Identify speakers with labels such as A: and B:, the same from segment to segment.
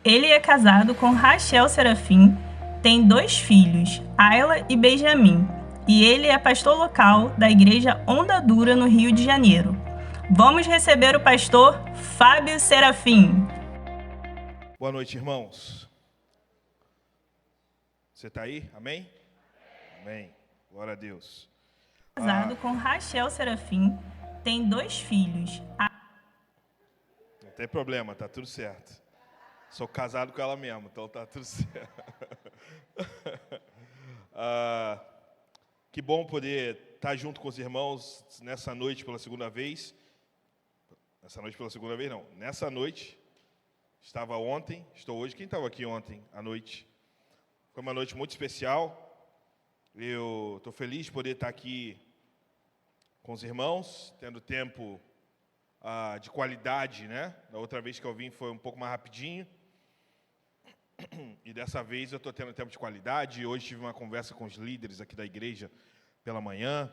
A: Ele é casado com Rachel Serafim, tem 2 filhos, Ayla e Benjamin, e ele é pastor local da igreja Onda Dura, no Rio de Janeiro. Vamos receber o pastor Fábio Serafim.
B: Boa noite, irmãos. Você está aí? Amém? Amém. Glória a Deus.
A: Casado com Rachel Serafim, tem 2 filhos.
B: Não tem problema, tá tudo certo. Sou casado com ela mesmo, então tá tudo certo. Que bom poder estar junto com os irmãos nessa noite pela segunda vez. Nessa noite. Estava ontem, estou hoje. Quem estava aqui ontem à noite? Foi uma noite muito especial. Eu estou feliz de poder estar aqui com os irmãos, tendo tempo de qualidade, né? Da outra vez que eu vim foi um pouco mais rapidinho. E dessa vez eu estou tendo tempo de qualidade. Hoje tive uma conversa com os líderes aqui da igreja pela manhã.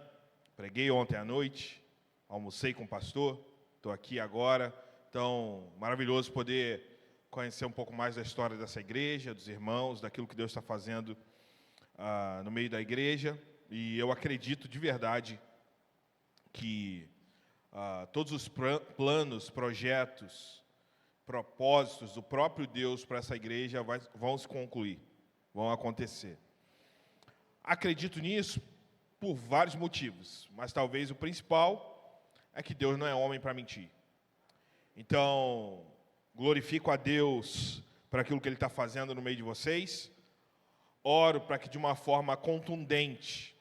B: Preguei ontem à noite. Almocei com o pastor. Estou aqui agora. Então, maravilhoso poder conhecer um pouco mais da história dessa igreja, dos irmãos, daquilo que Deus está fazendo no meio da igreja. E eu acredito de verdade que todos os planos, projetos, propósitos do próprio Deus para essa igreja vão se concluir, vão acontecer. Acredito nisso por vários motivos, mas talvez o principal é que Deus não é homem para mentir. Então, glorifico a Deus por aquilo que Ele está fazendo no meio de vocês. Oro para que de uma forma contundente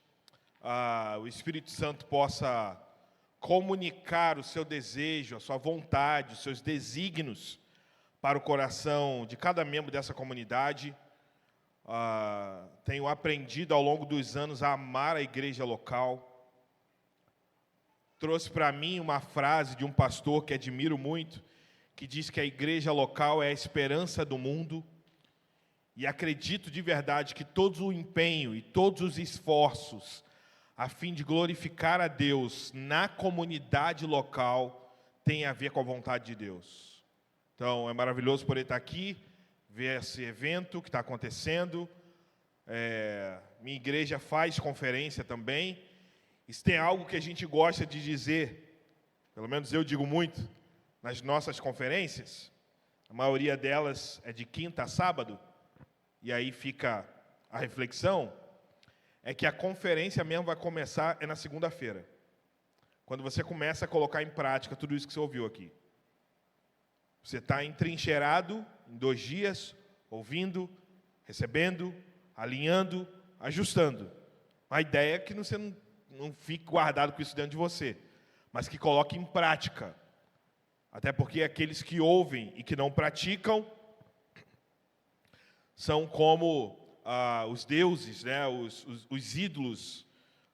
B: o Espírito Santo possa comunicar o seu desejo, a sua vontade, os seus desígnios para o coração de cada membro dessa comunidade. Tenho aprendido ao longo dos anos a amar a igreja local. Trouxe para mim uma frase de um pastor que admiro muito, que diz que a igreja local é a esperança do mundo. E acredito de verdade que todo o empenho e todos os esforços a fim de glorificar a Deus na comunidade local tem a ver com a vontade de Deus. Então, é maravilhoso poder estar aqui, ver esse evento que está acontecendo. Minha igreja faz conferência também. E se tem algo que a gente gosta de dizer, pelo menos eu digo muito, nas nossas conferências, a maioria delas é de quinta a sábado, e aí fica a reflexão, é que a conferência mesmo vai começar na segunda-feira. Quando você começa a colocar em prática tudo isso que você ouviu aqui. Você está entrincheirado em 2 dias, ouvindo, recebendo, alinhando, ajustando. A ideia é que você não fique guardado com isso dentro de você, mas que coloque em prática. Até porque aqueles que ouvem e que não praticam são como os deuses, né? os ídolos,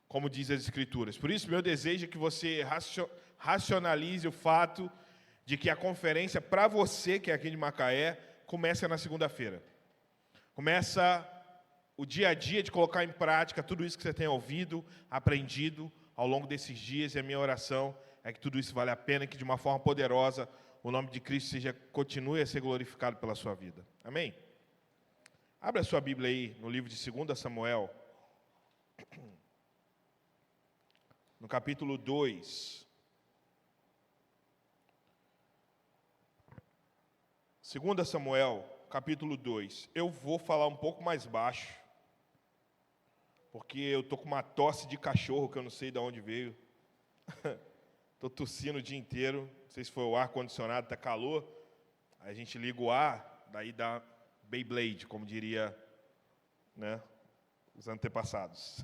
B: como diz as Escrituras. Por isso, meu desejo é que você racionalize o fato de que a conferência, para você que é aqui de Macaé, começa na segunda-feira. Começa o dia a dia de colocar em prática tudo isso que você tem ouvido, aprendido ao longo desses dias, e a minha oração é que tudo isso vale a pena e que de uma forma poderosa o nome de Cristo continue a ser glorificado pela sua vida. Amém? Abra a sua Bíblia aí no livro de 2 Samuel, no capítulo 2. 2 Samuel, capítulo 2. Eu vou falar um pouco mais baixo, porque eu estou com uma tosse de cachorro que eu não sei de onde veio. Estou tossindo o dia inteiro. Não sei se foi o ar-condicionado, está calor. Aí a gente liga o ar, daí dá Beyblade, como diria, né, os antepassados.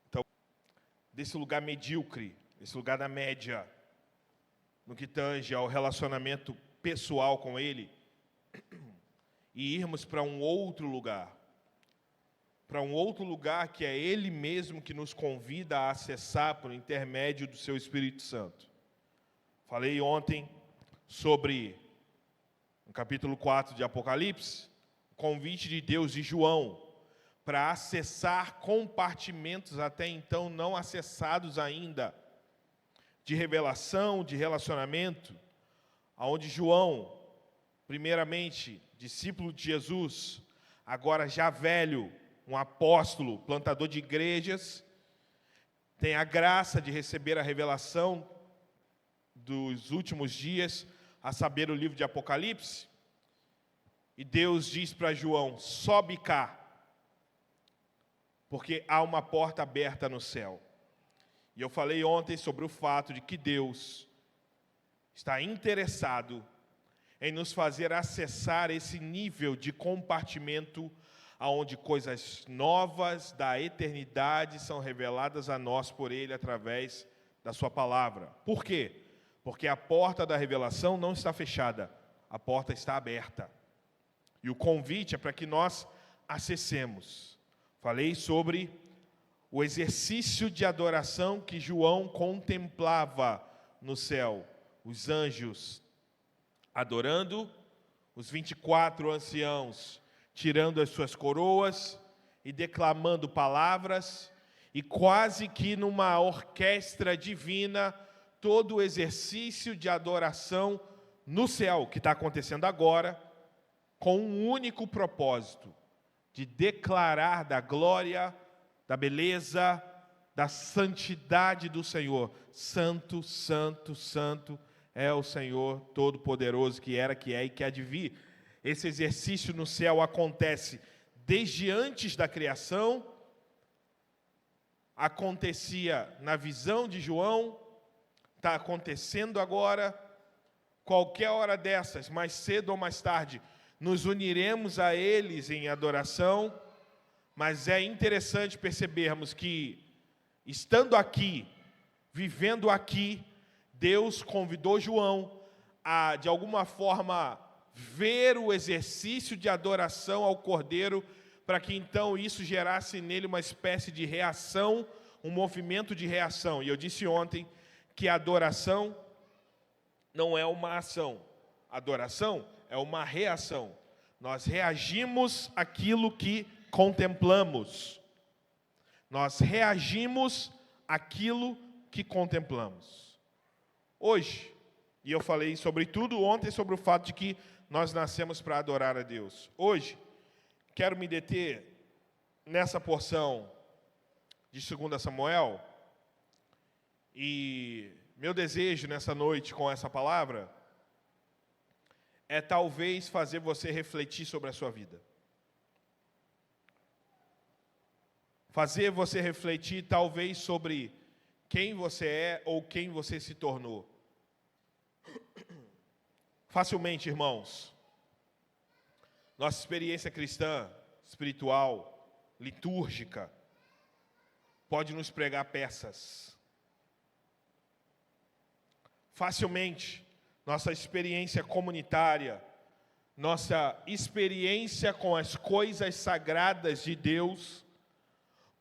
B: Então, desse lugar medíocre, desse lugar da média, no que tange ao relacionamento pessoal com Ele, e irmos para um outro lugar. Para um outro lugar que é Ele mesmo que nos convida a acessar por intermédio do Seu Espírito Santo. Falei ontem sobre, no capítulo 4 de Apocalipse, o convite de Deus de João para acessar compartimentos até então não acessados ainda, de revelação, de relacionamento, onde João primeiramente discípulo de Jesus, agora já velho, um apóstolo, plantador de igrejas, tem a graça de receber a revelação dos últimos dias, a saber, o livro de Apocalipse. E Deus diz para João: sobe cá, porque há uma porta aberta no céu. E eu falei ontem sobre o fato de que Deus está interessado em nos fazer acessar esse nível de compartimento onde coisas novas da eternidade são reveladas a nós por Ele através da sua palavra. Por quê? Porque a porta da revelação não está fechada, a porta está aberta. E o convite é para que nós acessemos. Falei sobre o exercício de adoração que João contemplava no céu. Os anjos adorando, os 24 anciãos tirando as suas coroas e declamando palavras, e quase que numa orquestra divina, todo o exercício de adoração no céu, que está acontecendo agora, com um único propósito, de declarar da glória, da beleza, da santidade do Senhor. Santo, santo, santo é o Senhor Todo-Poderoso, que era, que é e que há de vir. Esse exercício no céu acontece desde antes da criação, acontecia na visão de João, está acontecendo agora. Qualquer hora dessas, mais cedo ou mais tarde, nos uniremos a eles em adoração, mas é interessante percebermos que, estando aqui, vivendo aqui, Deus convidou João a, de alguma forma, ver o exercício de adoração ao Cordeiro, para que então isso gerasse nele uma espécie de reação, um movimento de reação. E eu disse ontem que a adoração não é uma ação, a adoração é uma reação. Nós reagimos àquilo que contemplamos. Nós reagimos àquilo que contemplamos. Hoje, e eu falei sobre tudo ontem, sobre o fato de que nós nascemos para adorar a Deus. Hoje, quero me deter nessa porção de 2 Samuel, e meu desejo nessa noite com essa palavra é talvez fazer você refletir sobre a sua vida. Fazer você refletir talvez sobre quem você é ou quem você se tornou. Facilmente, irmãos, nossa experiência cristã, espiritual, litúrgica, pode nos pregar peças. Facilmente, nossa experiência comunitária, nossa experiência com as coisas sagradas de Deus,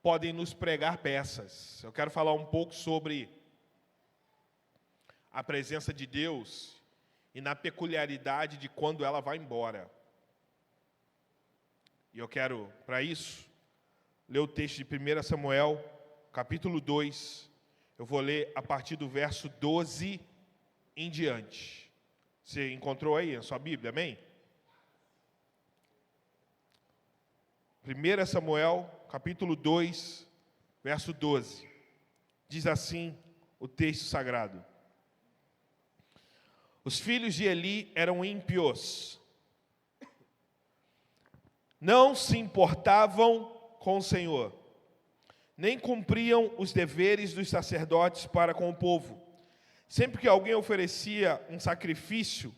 B: podem nos pregar peças. Eu quero falar um pouco sobre a presença de Deus e na peculiaridade de quando ela vai embora. E eu quero, para isso, ler o texto de 1 Samuel, capítulo 2. Eu vou ler a partir do verso 12 em diante. Você encontrou aí a sua Bíblia, amém? 1 Samuel, capítulo 2, verso 12. Diz assim o texto sagrado: os filhos de Eli eram ímpios, não se importavam com o Senhor, nem cumpriam os deveres dos sacerdotes para com o povo. Sempre que alguém oferecia um sacrifício,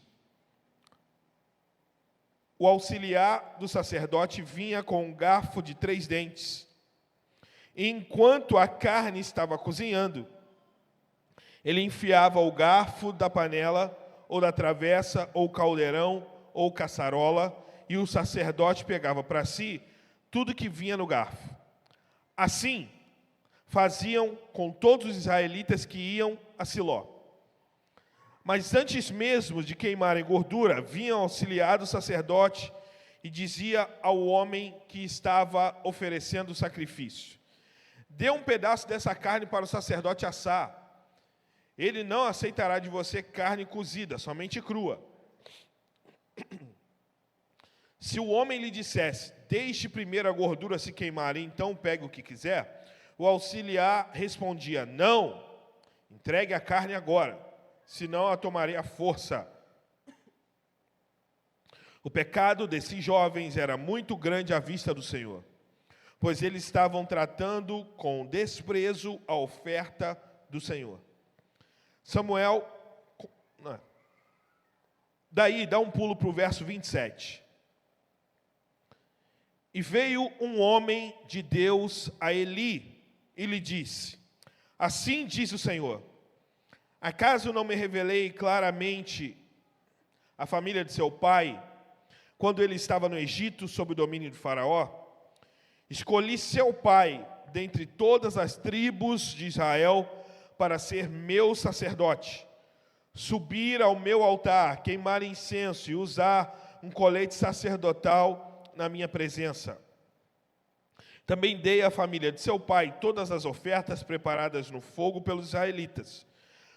B: o auxiliar do sacerdote vinha com um garfo de 3 dentes. E enquanto a carne estava cozinhando, ele enfiava o garfo da panela, ou da travessa, ou caldeirão, ou caçarola, e o sacerdote pegava para si tudo que vinha no garfo. Assim, faziam com todos os israelitas que iam a Siló. Mas antes mesmo de queimarem gordura, vinha auxiliar do sacerdote e dizia ao homem que estava oferecendo o sacrifício: dê um pedaço dessa carne para o sacerdote assar. Ele não aceitará de você carne cozida, somente crua. Se o homem lhe dissesse, deixe primeiro a gordura se queimar, e então pegue o que quiser, o auxiliar respondia, não, entregue a carne agora, senão a tomarei à força. O pecado desses jovens era muito grande à vista do Senhor, pois eles estavam tratando com desprezo a oferta do Senhor. Daí, dá um pulo para o verso 27. E veio um homem de Deus a Eli, e lhe disse, assim diz o Senhor, acaso não me revelei claramente a família de seu pai, quando ele estava no Egito, sob o domínio de Faraó? Escolhi seu pai, dentre todas as tribos de Israel, para ser meu sacerdote, subir ao meu altar, queimar incenso e usar um colete sacerdotal na minha presença. Também dei à família de seu pai todas as ofertas preparadas no fogo pelos israelitas.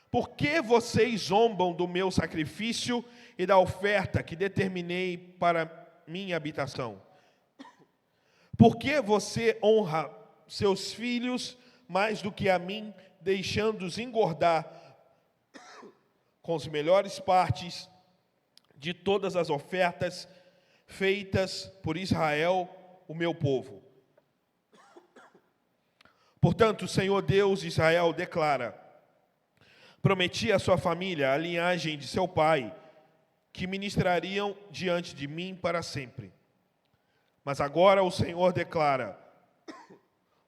B: Por que vocês zombam do meu sacrifício e da oferta que determinei para minha habitação? Por que você honra seus filhos mais do que a mim, deixando-os engordar com as melhores partes de todas as ofertas feitas por Israel, o meu povo? Portanto, o Senhor Deus de Israel declara, prometi à sua família, a linhagem de seu pai, que ministrariam diante de mim para sempre. Mas agora o Senhor declara,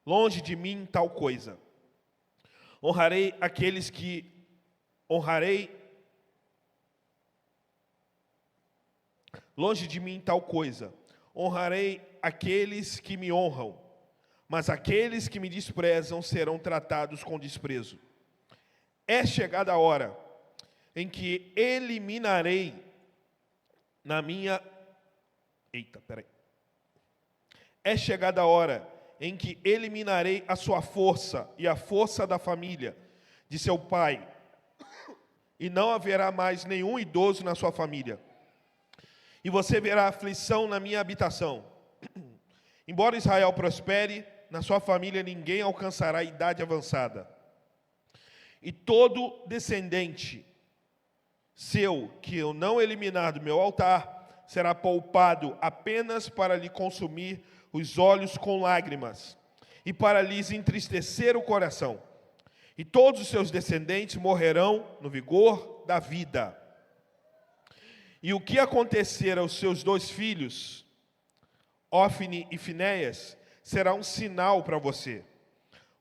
B: longe de mim tal coisa. Longe de mim tal coisa. Honrarei aqueles que me honram, mas aqueles que me desprezam serão tratados com desprezo. É chegada a hora em que eliminarei É chegada a hora em que eliminarei a sua força e a força da família de seu pai, e não haverá mais nenhum idoso na sua família. E você verá aflição na minha habitação. Embora Israel prospere, na sua família ninguém alcançará a idade avançada. E todo descendente seu que eu não eliminar do meu altar será poupado apenas para lhe consumir os olhos com lágrimas e para lhes entristecer o coração. E todos os seus descendentes morrerão no vigor da vida. E o que acontecer aos seus dois filhos, Ofni e Finéias, será um sinal para você.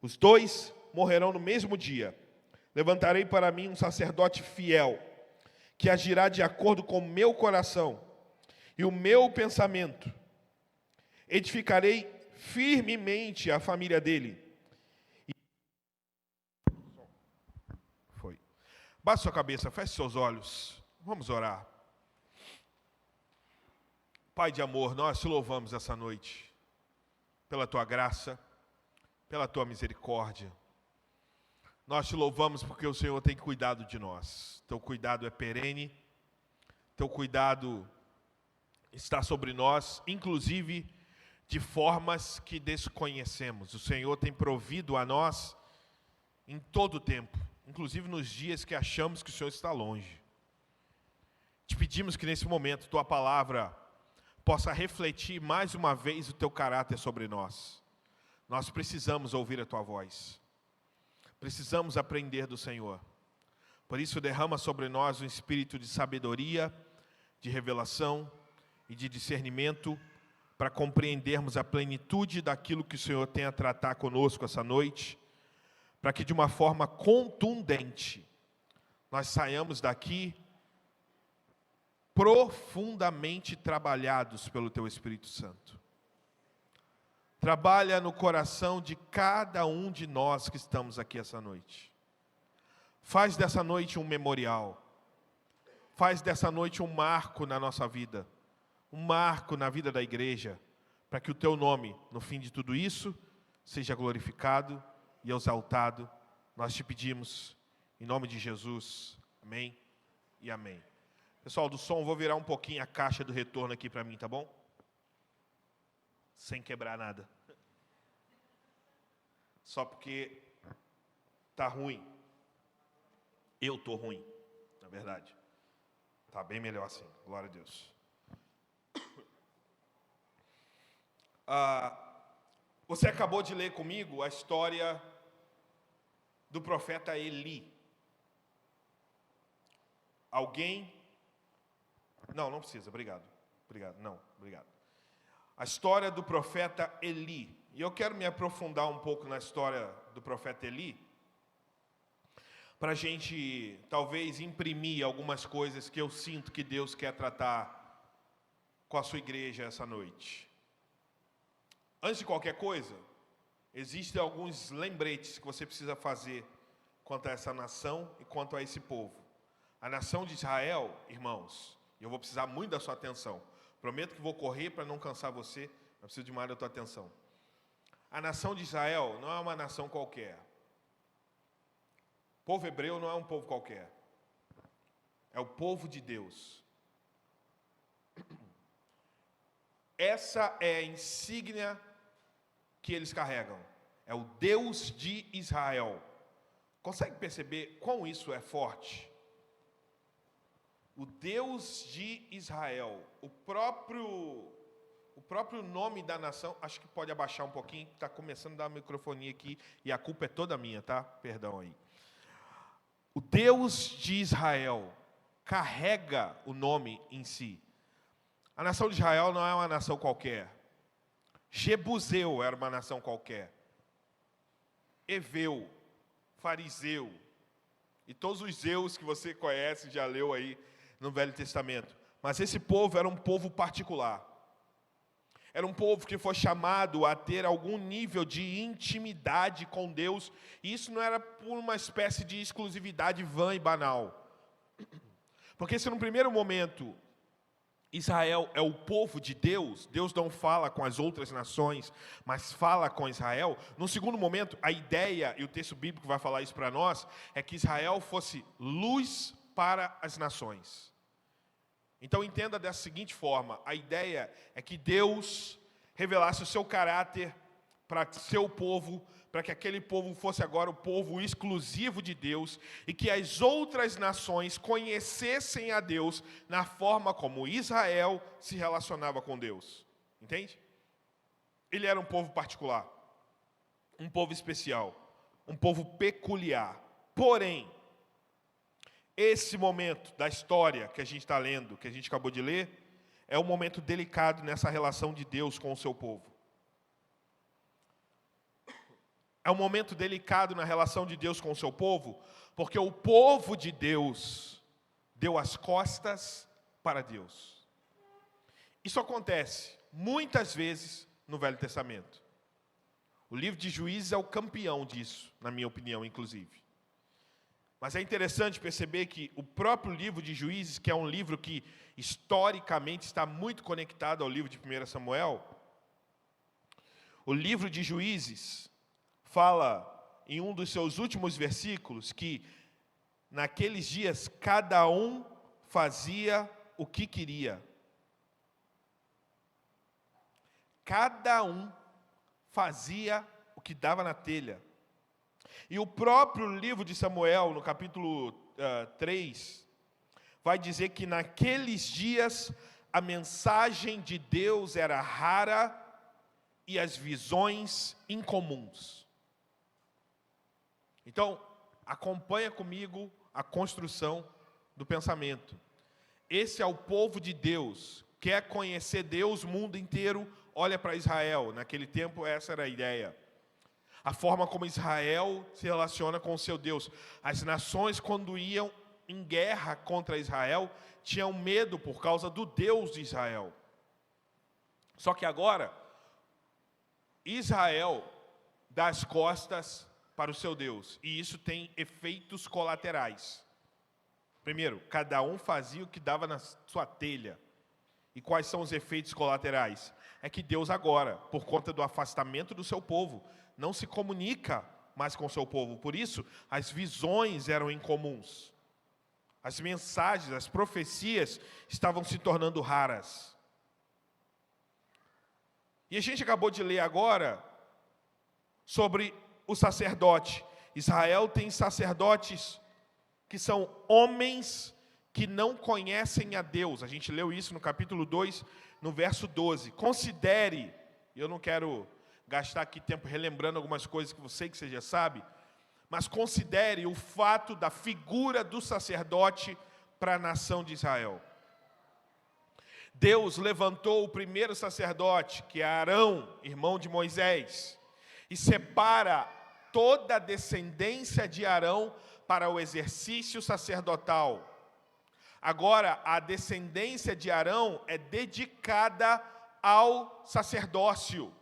B: Os dois morrerão no mesmo dia. Levantarei para mim um sacerdote fiel, que agirá de acordo com o meu coração e o meu pensamento. Edificarei firmemente a família dele. Baixe sua cabeça, feche seus olhos. Vamos orar. Pai de amor, nós te louvamos essa noite pela tua graça, pela tua misericórdia. Nós te louvamos porque o Senhor tem cuidado de nós. Teu cuidado é perene, teu cuidado está sobre nós, inclusive de formas que desconhecemos. O Senhor tem provido a nós em todo o tempo, inclusive nos dias que achamos que o Senhor está longe. Te pedimos que nesse momento tua palavra possa refletir mais uma vez o teu caráter sobre nós. Nós precisamos ouvir a tua voz. Precisamos aprender do Senhor. Por isso derrama sobre nós um espírito de sabedoria, de revelação e de discernimento para compreendermos a plenitude daquilo que o Senhor tem a tratar conosco essa noite, para que de uma forma contundente nós saiamos daqui profundamente trabalhados pelo Teu Espírito Santo. Trabalha no coração de cada um de nós que estamos aqui essa noite. Faz dessa noite um memorial. Faz dessa noite um marco na nossa vida. Um marco na vida da igreja, para que o Teu nome, no fim de tudo isso, seja glorificado e exaltado. Nós te pedimos, em nome de Jesus. Amém e amém. Pessoal do som, vou virar um pouquinho a caixa do retorno aqui para mim, tá bom? sem quebrar nada. Só porque está ruim. Eu estou ruim, na verdade. Está bem melhor assim, glória a Deus. Você acabou de ler comigo a história do profeta Eli. Alguém... Não precisa, obrigado. Obrigado. A história do profeta Eli. E eu quero me aprofundar um pouco na história do profeta Eli, para a gente, talvez, imprimir algumas coisas que eu sinto que Deus quer tratar com a sua igreja essa noite. Antes de qualquer coisa, existem alguns lembretes que você precisa fazer quanto a essa nação e quanto a esse povo. A nação de Israel, irmãos, eu vou precisar muito da sua atenção. Prometo que vou correr para não cansar você, mas preciso de mais da tua atenção. A nação de Israel não é uma nação qualquer. O povo hebreu não é um povo qualquer. É o povo de Deus. Essa é a insígnia que eles carregam. É o Deus de Israel. Consegue perceber quão isso é forte? O Deus de Israel. O próprio nome da nação. Acho que pode abaixar um pouquinho. Está começando a dar a microfonia aqui. E a culpa é toda minha, tá? Perdão aí. O Deus de Israel carrega o nome em si. A nação de Israel não é uma nação qualquer. Jebuseu era uma nação qualquer. Eveu, fariseu, e todos os zeus que você conhece, já leu aí no Velho Testamento. Mas esse povo era um povo particular. Era um povo que foi chamado a ter algum nível de intimidade com Deus. E isso não era por uma espécie de exclusividade vã e banal. Porque se no primeiro momento Israel é o povo de Deus, Deus não fala com as outras nações, mas fala com Israel. No segundo momento, a ideia, e o texto bíblico vai falar isso para nós, é que Israel fosse luz para as nações. Então entenda dessa seguinte forma, a ideia é que Deus revelasse o seu caráter para seu povo, para que aquele povo fosse agora o povo exclusivo de Deus, e que as outras nações conhecessem a Deus na forma como Israel se relacionava com Deus. Entende? Ele era um povo particular, um povo especial, um povo peculiar. Porém, esse momento da história que a gente está lendo, que a gente acabou de ler, é um momento delicado nessa relação de Deus com o seu povo. É um momento delicado na relação de Deus com o seu povo, porque o povo de Deus deu as costas para Deus. Isso acontece muitas vezes no Velho Testamento. O livro de Juízes é o campeão disso, na minha opinião, inclusive. Mas é interessante perceber que o próprio livro de Juízes, que é um livro que historicamente está muito conectado ao livro de 1 Samuel, o livro de Juízes fala em um dos seus últimos versículos que naqueles dias cada um fazia o que queria. Cada um fazia o que dava na telha. E o próprio livro de Samuel, no capítulo 3, vai dizer que naqueles dias a mensagem de Deus era rara e as visões incomuns. Então, acompanha comigo a construção do pensamento. Esse é o povo de Deus. Quer conhecer Deus, o mundo inteiro olha para Israel. Naquele tempo, essa era a ideia. A forma como Israel se relaciona com o seu Deus. As nações, quando iam em guerra contra Israel, tinham medo por causa do Deus de Israel. Só que agora, Israel dá as costas para o seu Deus. E isso tem efeitos colaterais. Primeiro, cada um fazia o que dava na sua telha. E quais são os efeitos colaterais? É que Deus agora, por conta do afastamento do seu povo, não se comunica mais com o seu povo. Por isso, as visões eram incomuns. As mensagens, as profecias estavam se tornando raras. E a gente acabou de ler agora sobre o sacerdote. Israel tem sacerdotes que são homens que não conhecem a Deus. A gente leu isso no capítulo 2, no verso 12. Considere, eu não quero gastar aqui tempo relembrando algumas coisas que você já sabe, mas considere o fato da figura do sacerdote para a nação de Israel. Deus levantou o primeiro sacerdote, que é Arão, irmão de Moisés, e separa toda a descendência de Arão para o exercício sacerdotal. Agora, a descendência de Arão é dedicada ao sacerdócio.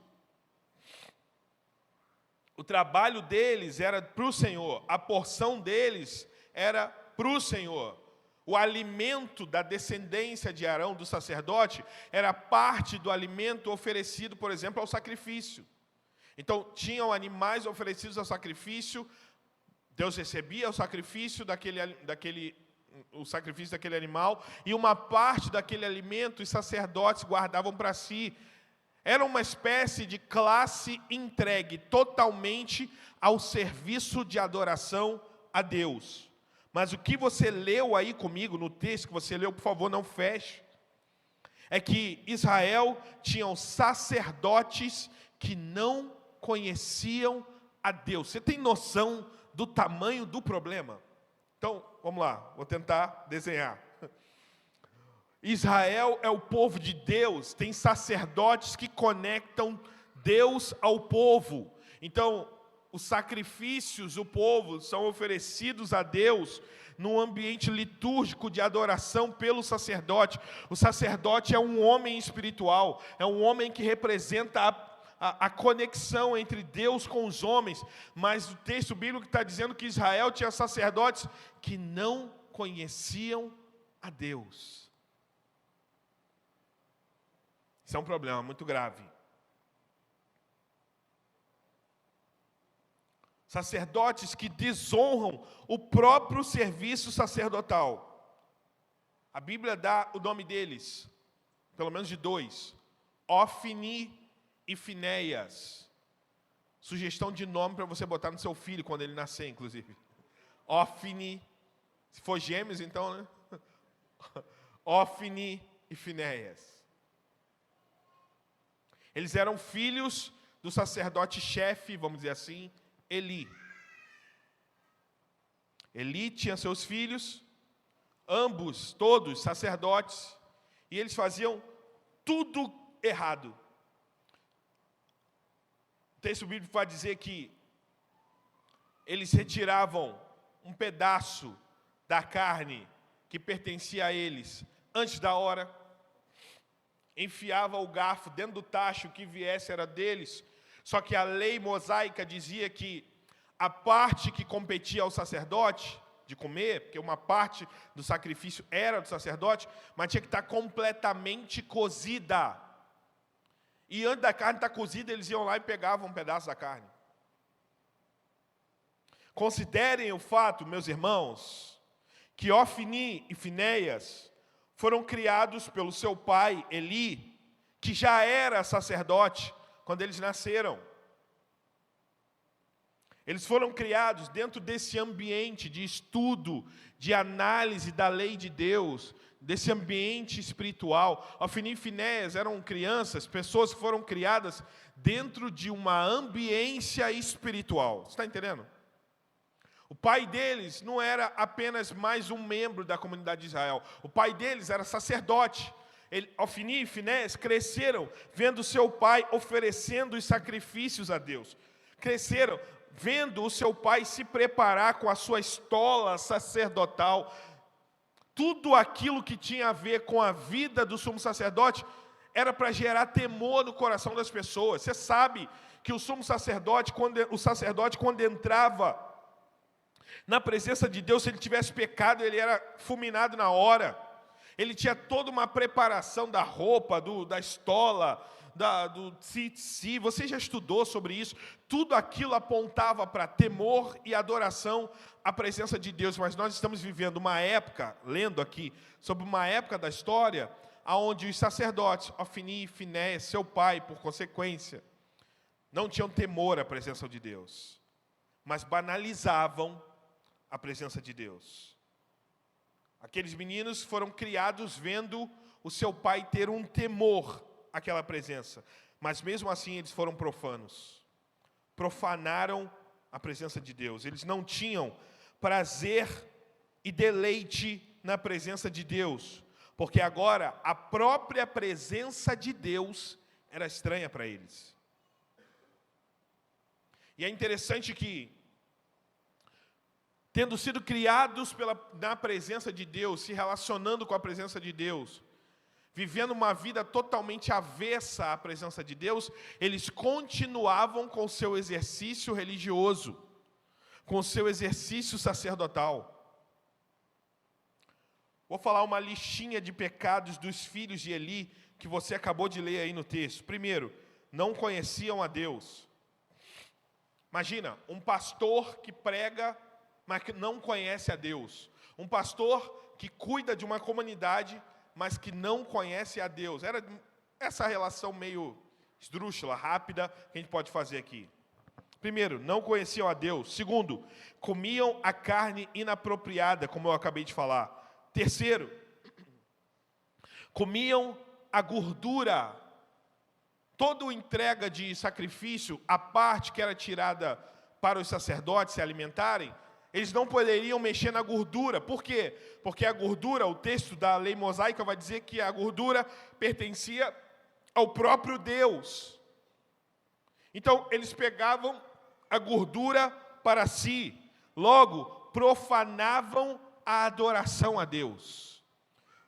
B: O trabalho deles era para o Senhor, a porção deles era para o Senhor. O alimento da descendência de Arão, do sacerdote, era parte do alimento oferecido, por exemplo, ao sacrifício. Então, tinham animais oferecidos ao sacrifício, Deus recebia o sacrifício o sacrifício daquele animal, e uma parte daquele alimento os sacerdotes guardavam para si. Era uma espécie de classe entregue totalmente ao serviço de adoração a Deus. Mas o que você leu aí comigo, no texto que você leu, por favor, não feche, é que Israel tinha sacerdotes que não conheciam a Deus. Você tem noção do tamanho do problema? Então, vamos lá, vou tentar desenhar. Israel é o povo de Deus, tem sacerdotes que conectam Deus ao povo. Então, os sacrifícios do povo são oferecidos a Deus num ambiente litúrgico de adoração pelo sacerdote. O sacerdote é um homem espiritual, é um homem que representa a conexão entre Deus com os homens. Mas o texto bíblico está dizendo que Israel tinha sacerdotes que não conheciam a Deus. Isso é um problema muito grave. Sacerdotes que desonram o próprio serviço sacerdotal. A Bíblia dá o nome deles, pelo menos de dois: Ofni e Finéias. Sugestão de nome para você botar no seu filho quando ele nascer, inclusive. Ofni, se for gêmeos, então, né? Ofni e Finéias. Eles eram filhos do sacerdote-chefe, vamos dizer assim, Eli. Eli tinha seus filhos, ambos, todos, sacerdotes, e eles faziam tudo errado. O texto bíblico vai dizer que eles retiravam um pedaço da carne que pertencia a eles antes da hora, enfiava o garfo dentro do tacho, o que viesse era deles. Só que a lei mosaica dizia que a parte que competia ao sacerdote de comer, porque uma parte do sacrifício era do sacerdote, mas tinha que estar completamente cozida. E antes da carne estar cozida, eles iam lá e pegavam um pedaço da carne. Considerem o fato, meus irmãos, que Ofni e Finéias foram criados pelo seu pai, Eli, que já era sacerdote quando eles nasceram. Eles foram criados dentro desse ambiente de estudo, de análise da lei de Deus, desse ambiente espiritual. Ofni e Finéias eram crianças, pessoas que foram criadas dentro de uma ambiência espiritual. Você está entendendo? O pai deles não era apenas mais um membro da comunidade de Israel. O pai deles era sacerdote. Ofni e Finéias cresceram vendo seu pai oferecendo os sacrifícios a Deus. Cresceram vendo o seu pai se preparar com a sua estola sacerdotal. Tudo aquilo que tinha a ver com a vida do sumo sacerdote era para gerar temor no coração das pessoas. Você sabe que o sumo sacerdote, quando entrava na presença de Deus, se ele tivesse pecado, ele era fulminado na hora. Ele tinha toda uma preparação da roupa, da estola, do tzitzi. Você já estudou sobre isso? Tudo aquilo apontava para temor e adoração à presença de Deus. Mas nós estamos vivendo uma época, lendo aqui, sobre uma época da história, onde os sacerdotes, Ofni e Finéias, seu pai, por consequência, não tinham temor à presença de Deus, mas banalizavam a presença de Deus. Aqueles meninos foram criados vendo o seu pai ter um temor àquela presença, mas mesmo assim eles foram profanos. Profanaram a presença de Deus. Eles não tinham prazer e deleite na presença de Deus, porque agora a própria presença de Deus era estranha para eles. E é interessante que, tendo sido criados na presença de Deus, se relacionando com a presença de Deus, vivendo uma vida totalmente avessa à presença de Deus, eles continuavam com o seu exercício religioso, com o seu exercício sacerdotal. Vou falar uma listinha de pecados dos filhos de Eli, que você acabou de ler aí no texto. Primeiro, não conheciam a Deus. Imagina, um pastor que prega, mas que não conhece a Deus. Um pastor que cuida de uma comunidade, mas que não conhece a Deus. Era essa relação meio esdrúxula, rápida, que a gente pode fazer aqui. Primeiro, não conheciam a Deus. Segundo, comiam a carne inapropriada, como eu acabei de falar. Terceiro, comiam a gordura. Toda entrega de sacrifício, a parte que era tirada para os sacerdotes se alimentarem, eles não poderiam mexer na gordura. Por quê? Porque a gordura, o texto da lei mosaica vai dizer que a gordura pertencia ao próprio Deus. Então, eles pegavam a gordura para si, logo, profanavam a adoração a Deus.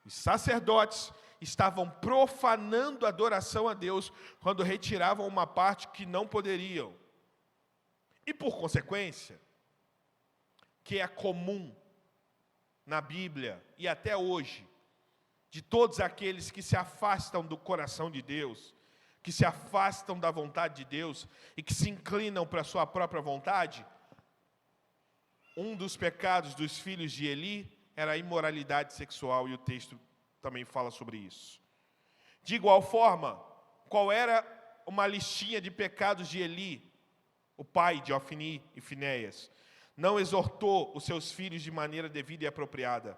B: Os sacerdotes estavam profanando a adoração a Deus quando retiravam uma parte que não poderiam. E por consequência, que é comum na Bíblia e até hoje, de todos aqueles que se afastam do coração de Deus, que se afastam da vontade de Deus e que se inclinam para a sua própria vontade, um dos pecados dos filhos de Eli era a imoralidade sexual, e o texto também fala sobre isso. De igual forma, qual era uma listinha de pecados de Eli, o pai de Ofni e Finéias? Não exortou os seus filhos de maneira devida e apropriada.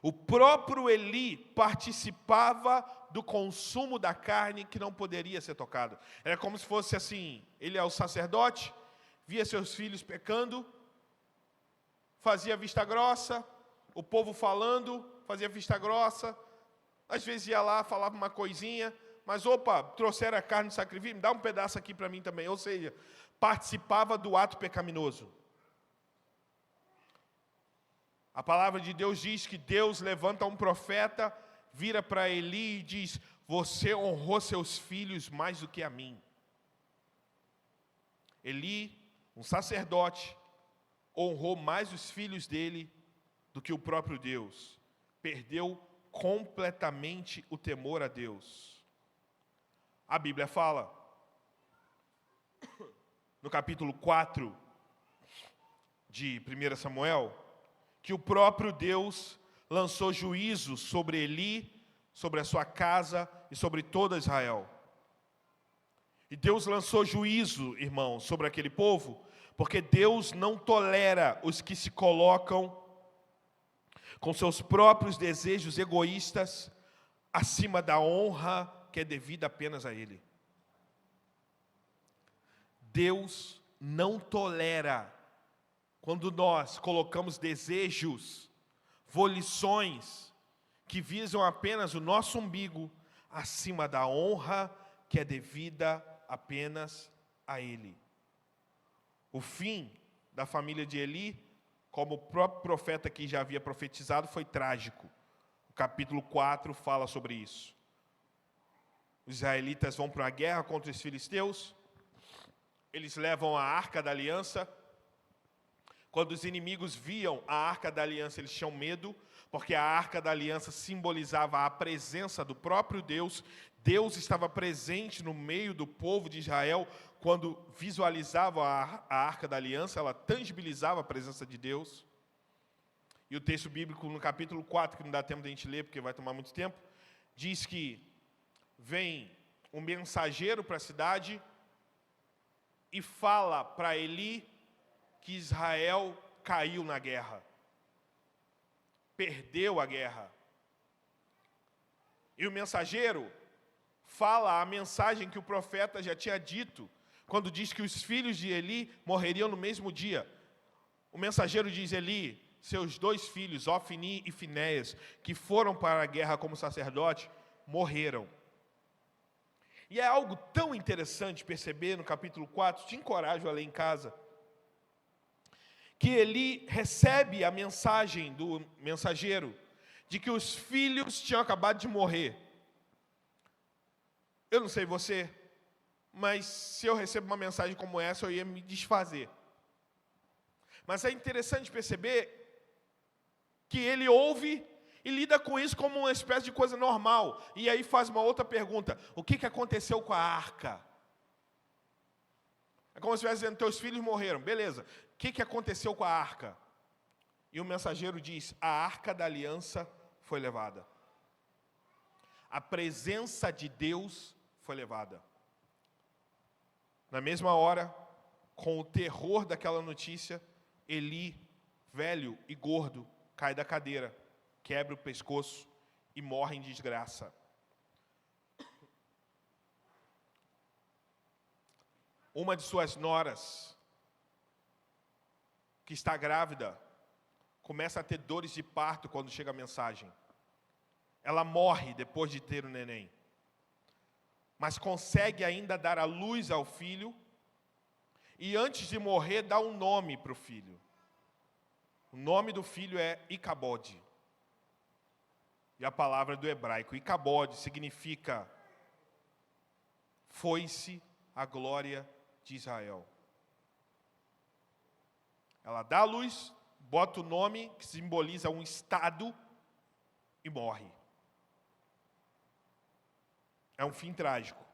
B: O próprio Eli participava do consumo da carne que não poderia ser tocado. Era como se fosse assim, ele é o sacerdote, via seus filhos pecando, fazia vista grossa, o povo falando, fazia vista grossa, às vezes ia lá, falava uma coisinha, mas opa, trouxeram a carne de sacrifício, me dá um pedaço aqui para mim também. Ou seja, participava do ato pecaminoso. A palavra de Deus diz que Deus levanta um profeta, vira para Eli e diz: você honrou seus filhos mais do que a mim. Eli, um sacerdote, honrou mais os filhos dele do que o próprio Deus. Perdeu completamente o temor a Deus. A Bíblia fala, no capítulo 4 de 1 Samuel, que o próprio Deus lançou juízo sobre Eli, sobre a sua casa e sobre toda Israel. E Deus lançou juízo, irmãos, sobre aquele povo, porque Deus não tolera os que se colocam com seus próprios desejos egoístas acima da honra que é devida apenas a Ele. Deus não tolera quando nós colocamos desejos, volições, que visam apenas o nosso umbigo, acima da honra que é devida apenas a Ele. O fim da família de Eli, como o próprio profeta que já havia profetizado, foi trágico. O capítulo 4 fala sobre isso. Os israelitas vão para a guerra contra os filisteus, eles levam a Arca da Aliança. Quando os inimigos viam a Arca da Aliança, eles tinham medo, porque a Arca da Aliança simbolizava a presença do próprio Deus. Deus estava presente no meio do povo de Israel. Quando visualizavam a Arca da Aliança, ela tangibilizava a presença de Deus. E o texto bíblico no capítulo 4, que não dá tempo de a gente ler, porque vai tomar muito tempo, diz que vem um mensageiro para a cidade e fala para Eli que Israel caiu na guerra. Perdeu a guerra. E o mensageiro fala a mensagem que o profeta já tinha dito, quando diz que os filhos de Eli morreriam no mesmo dia. O mensageiro diz: Eli, seus 2 filhos, Ofni e Finéias, que foram para a guerra como sacerdote, morreram. E é algo tão interessante perceber no capítulo 4, te encorajo a ler em casa, que Eli recebe a mensagem do mensageiro de que os filhos tinham acabado de morrer. Eu não sei você, mas se eu recebo uma mensagem como essa, eu ia me desfazer. Mas é interessante perceber que ele ouve e lida com isso como uma espécie de coisa normal. E aí faz uma outra pergunta: o que aconteceu com a arca? É como se estivesse dizendo: teus filhos morreram, beleza. O que aconteceu com a arca? E o mensageiro diz: a arca da aliança foi levada. A presença de Deus foi levada. Na mesma hora, com o terror daquela notícia, Eli, velho e gordo, cai da cadeira, quebra o pescoço e morre em desgraça. Uma de suas noras, que está grávida, começa a ter dores de parto quando chega a mensagem. Ela morre depois de ter o neném, mas consegue ainda dar à luz ao filho, e antes de morrer dá um nome para o filho. O nome do filho é Icabode. E a palavra do hebraico, Icabode, significa foi-se a glória de Israel. Ela dá à luz, bota o nome, que simboliza um estado, e morre. É um fim trágico.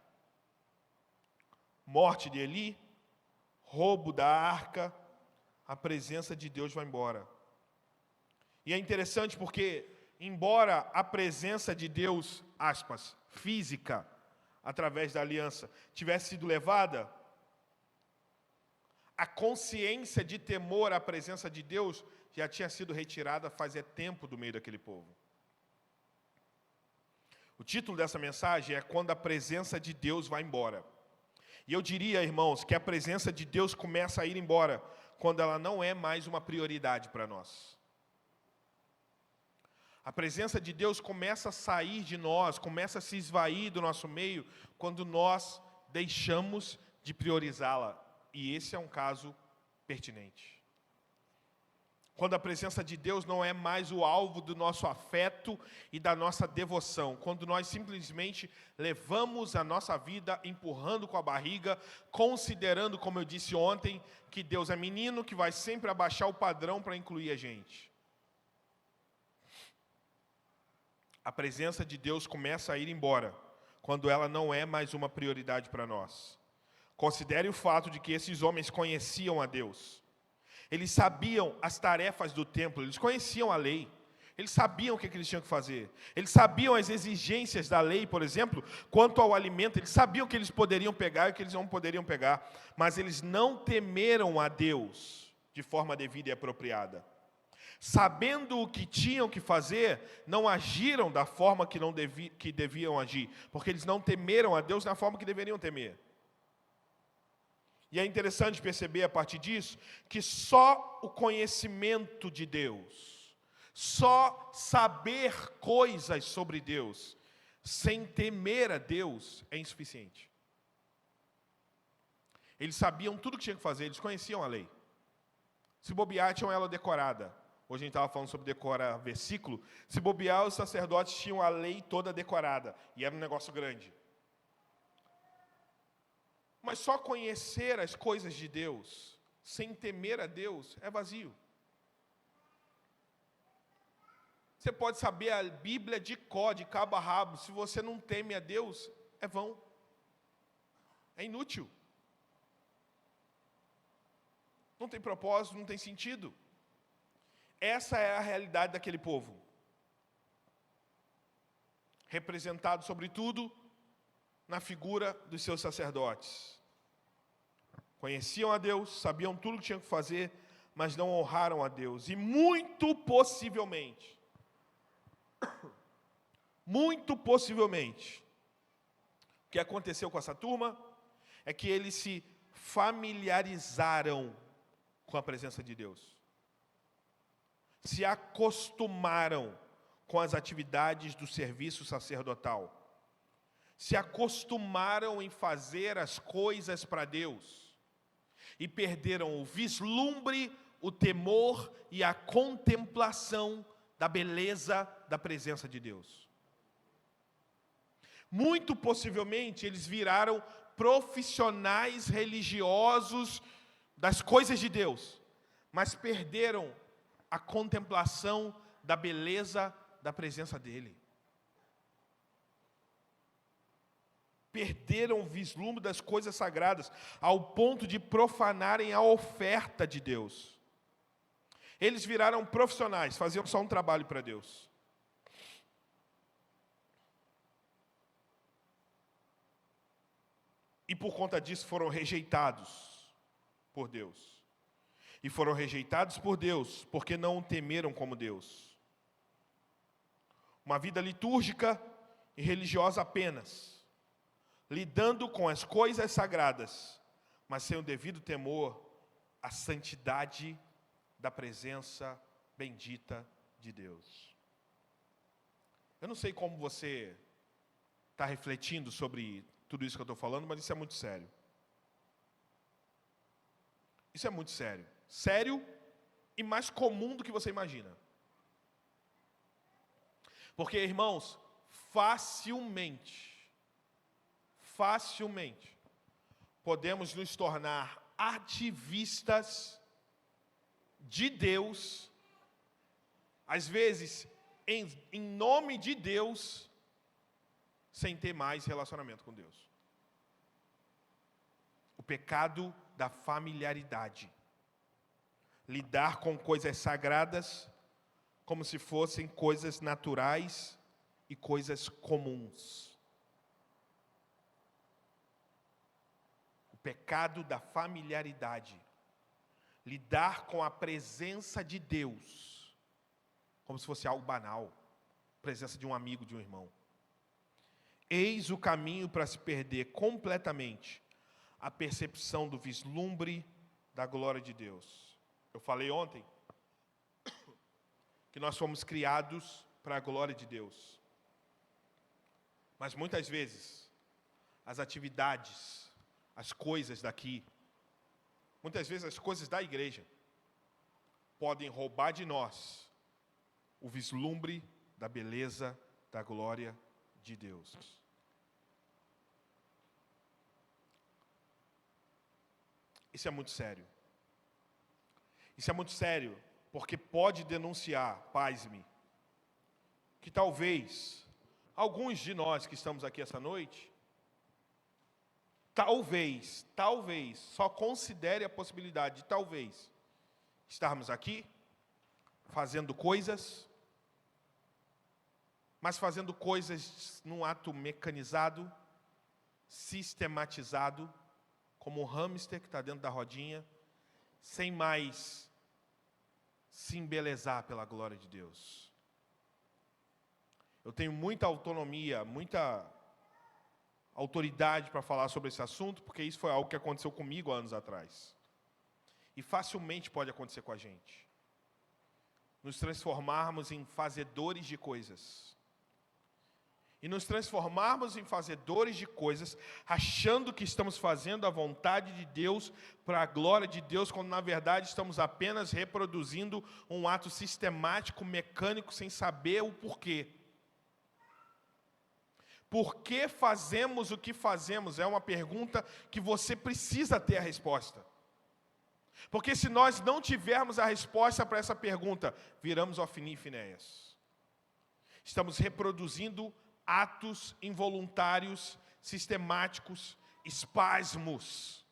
B: Morte de Eli, roubo da arca, a presença de Deus vai embora. E é interessante porque, embora a presença de Deus, aspas, física, através da aliança, tivesse sido levada, a consciência de temor à presença de Deus já tinha sido retirada fazia tempo do meio daquele povo. O título dessa mensagem é Quando a Presença de Deus vai embora. E eu diria, irmãos, que a presença de Deus começa a ir embora quando ela não é mais uma prioridade para nós. A presença de Deus começa a sair de nós, começa a se esvair do nosso meio, quando nós deixamos de priorizá-la. E esse é um caso pertinente. Quando a presença de Deus não é mais o alvo do nosso afeto e da nossa devoção. Quando nós simplesmente levamos a nossa vida empurrando com a barriga, considerando, como eu disse ontem, que Deus é menino, que vai sempre abaixar o padrão para incluir a gente. A presença de Deus começa a ir embora, quando ela não é mais uma prioridade para nós. Considere o fato de que esses homens conheciam a Deus. Eles sabiam as tarefas do templo, eles conheciam a lei. Eles sabiam o que eles tinham que fazer. Eles sabiam as exigências da lei, por exemplo, quanto ao alimento. Eles sabiam o que eles poderiam pegar e o que eles não poderiam pegar. Mas eles não temeram a Deus de forma devida e apropriada. Sabendo o que tinham que fazer, não agiram da forma que deviam agir. Porque eles não temeram a Deus da forma que deveriam temer. E é interessante perceber a partir disso que só o conhecimento de Deus, só saber coisas sobre Deus, sem temer a Deus, é insuficiente. Eles sabiam tudo o que tinham que fazer, eles conheciam a lei. Se bobear, tinham ela decorada. Hoje a gente estava falando sobre decorar versículo. Se bobear, os sacerdotes tinham a lei toda decorada, e era um negócio grande. Mas só conhecer as coisas de Deus, sem temer a Deus, é vazio. Você pode saber a Bíblia de cor, de cabo a rabo, se você não teme a Deus, é vão. É inútil. Não tem propósito, não tem sentido. Essa é a realidade daquele povo. Representado, sobretudo, na figura dos seus sacerdotes. Conheciam a Deus, sabiam tudo o que tinham que fazer, mas não honraram a Deus. E muito possivelmente, o que aconteceu com essa turma é que eles se familiarizaram com a presença de Deus. Se acostumaram com as atividades do serviço sacerdotal. Se acostumaram em fazer as coisas para Deus. E perderam o vislumbre, o temor e a contemplação da beleza da presença de Deus. Muito possivelmente eles viraram profissionais religiosos das coisas de Deus, mas perderam a contemplação da beleza da presença dEle. Perderam o vislumbre das coisas sagradas, ao ponto de profanarem a oferta de Deus. Eles viraram profissionais, faziam só um trabalho para Deus. E por conta disso foram rejeitados por Deus. E foram rejeitados por Deus porque não o temeram como Deus. Uma vida litúrgica e religiosa apenas, lidando com as coisas sagradas, mas sem o devido temor à santidade da presença bendita de Deus. Eu não sei como você está refletindo sobre tudo isso que eu estou falando, mas isso é muito sério. Isso é muito sério. Sério e mais comum do que você imagina. Porque, irmãos, facilmente, podemos nos tornar ativistas de Deus, às vezes, em nome de Deus, sem ter mais relacionamento com Deus. O pecado da familiaridade. Lidar com coisas sagradas como se fossem coisas naturais e coisas comuns. O pecado da familiaridade. Lidar com a presença de Deus como se fosse algo banal. Presença de um amigo, de um irmão. Eis o caminho para se perder completamente a percepção do vislumbre da glória de Deus. Eu falei ontem que nós fomos criados para a glória de Deus. Mas muitas vezes, as atividades, as coisas daqui, muitas vezes as coisas da igreja, podem roubar de nós o vislumbre da beleza, da glória de Deus. Isso é muito sério. Isso é muito sério, porque pode denunciar, paz-me, que talvez alguns de nós que estamos aqui essa noite, talvez, só considere a possibilidade de talvez estarmos aqui fazendo coisas, mas fazendo coisas num ato mecanizado, sistematizado, como um hamster que está dentro da rodinha, sem mais se embelezar pela glória de Deus. Eu tenho muita autonomia, muita autoridade para falar sobre esse assunto, porque isso foi algo que aconteceu comigo há anos atrás. E facilmente pode acontecer com a gente. Nos transformarmos em fazedores de coisas. E nos transformarmos em fazedores de coisas, achando que estamos fazendo a vontade de Deus, para a glória de Deus, quando na verdade estamos apenas reproduzindo um ato sistemático, mecânico, sem saber o porquê. Por que fazemos o que fazemos? É uma pergunta que você precisa ter a resposta. Porque se nós não tivermos a resposta para essa pergunta, viramos Ofni e Finéias. Estamos reproduzindo atos involuntários, sistemáticos, espasmos,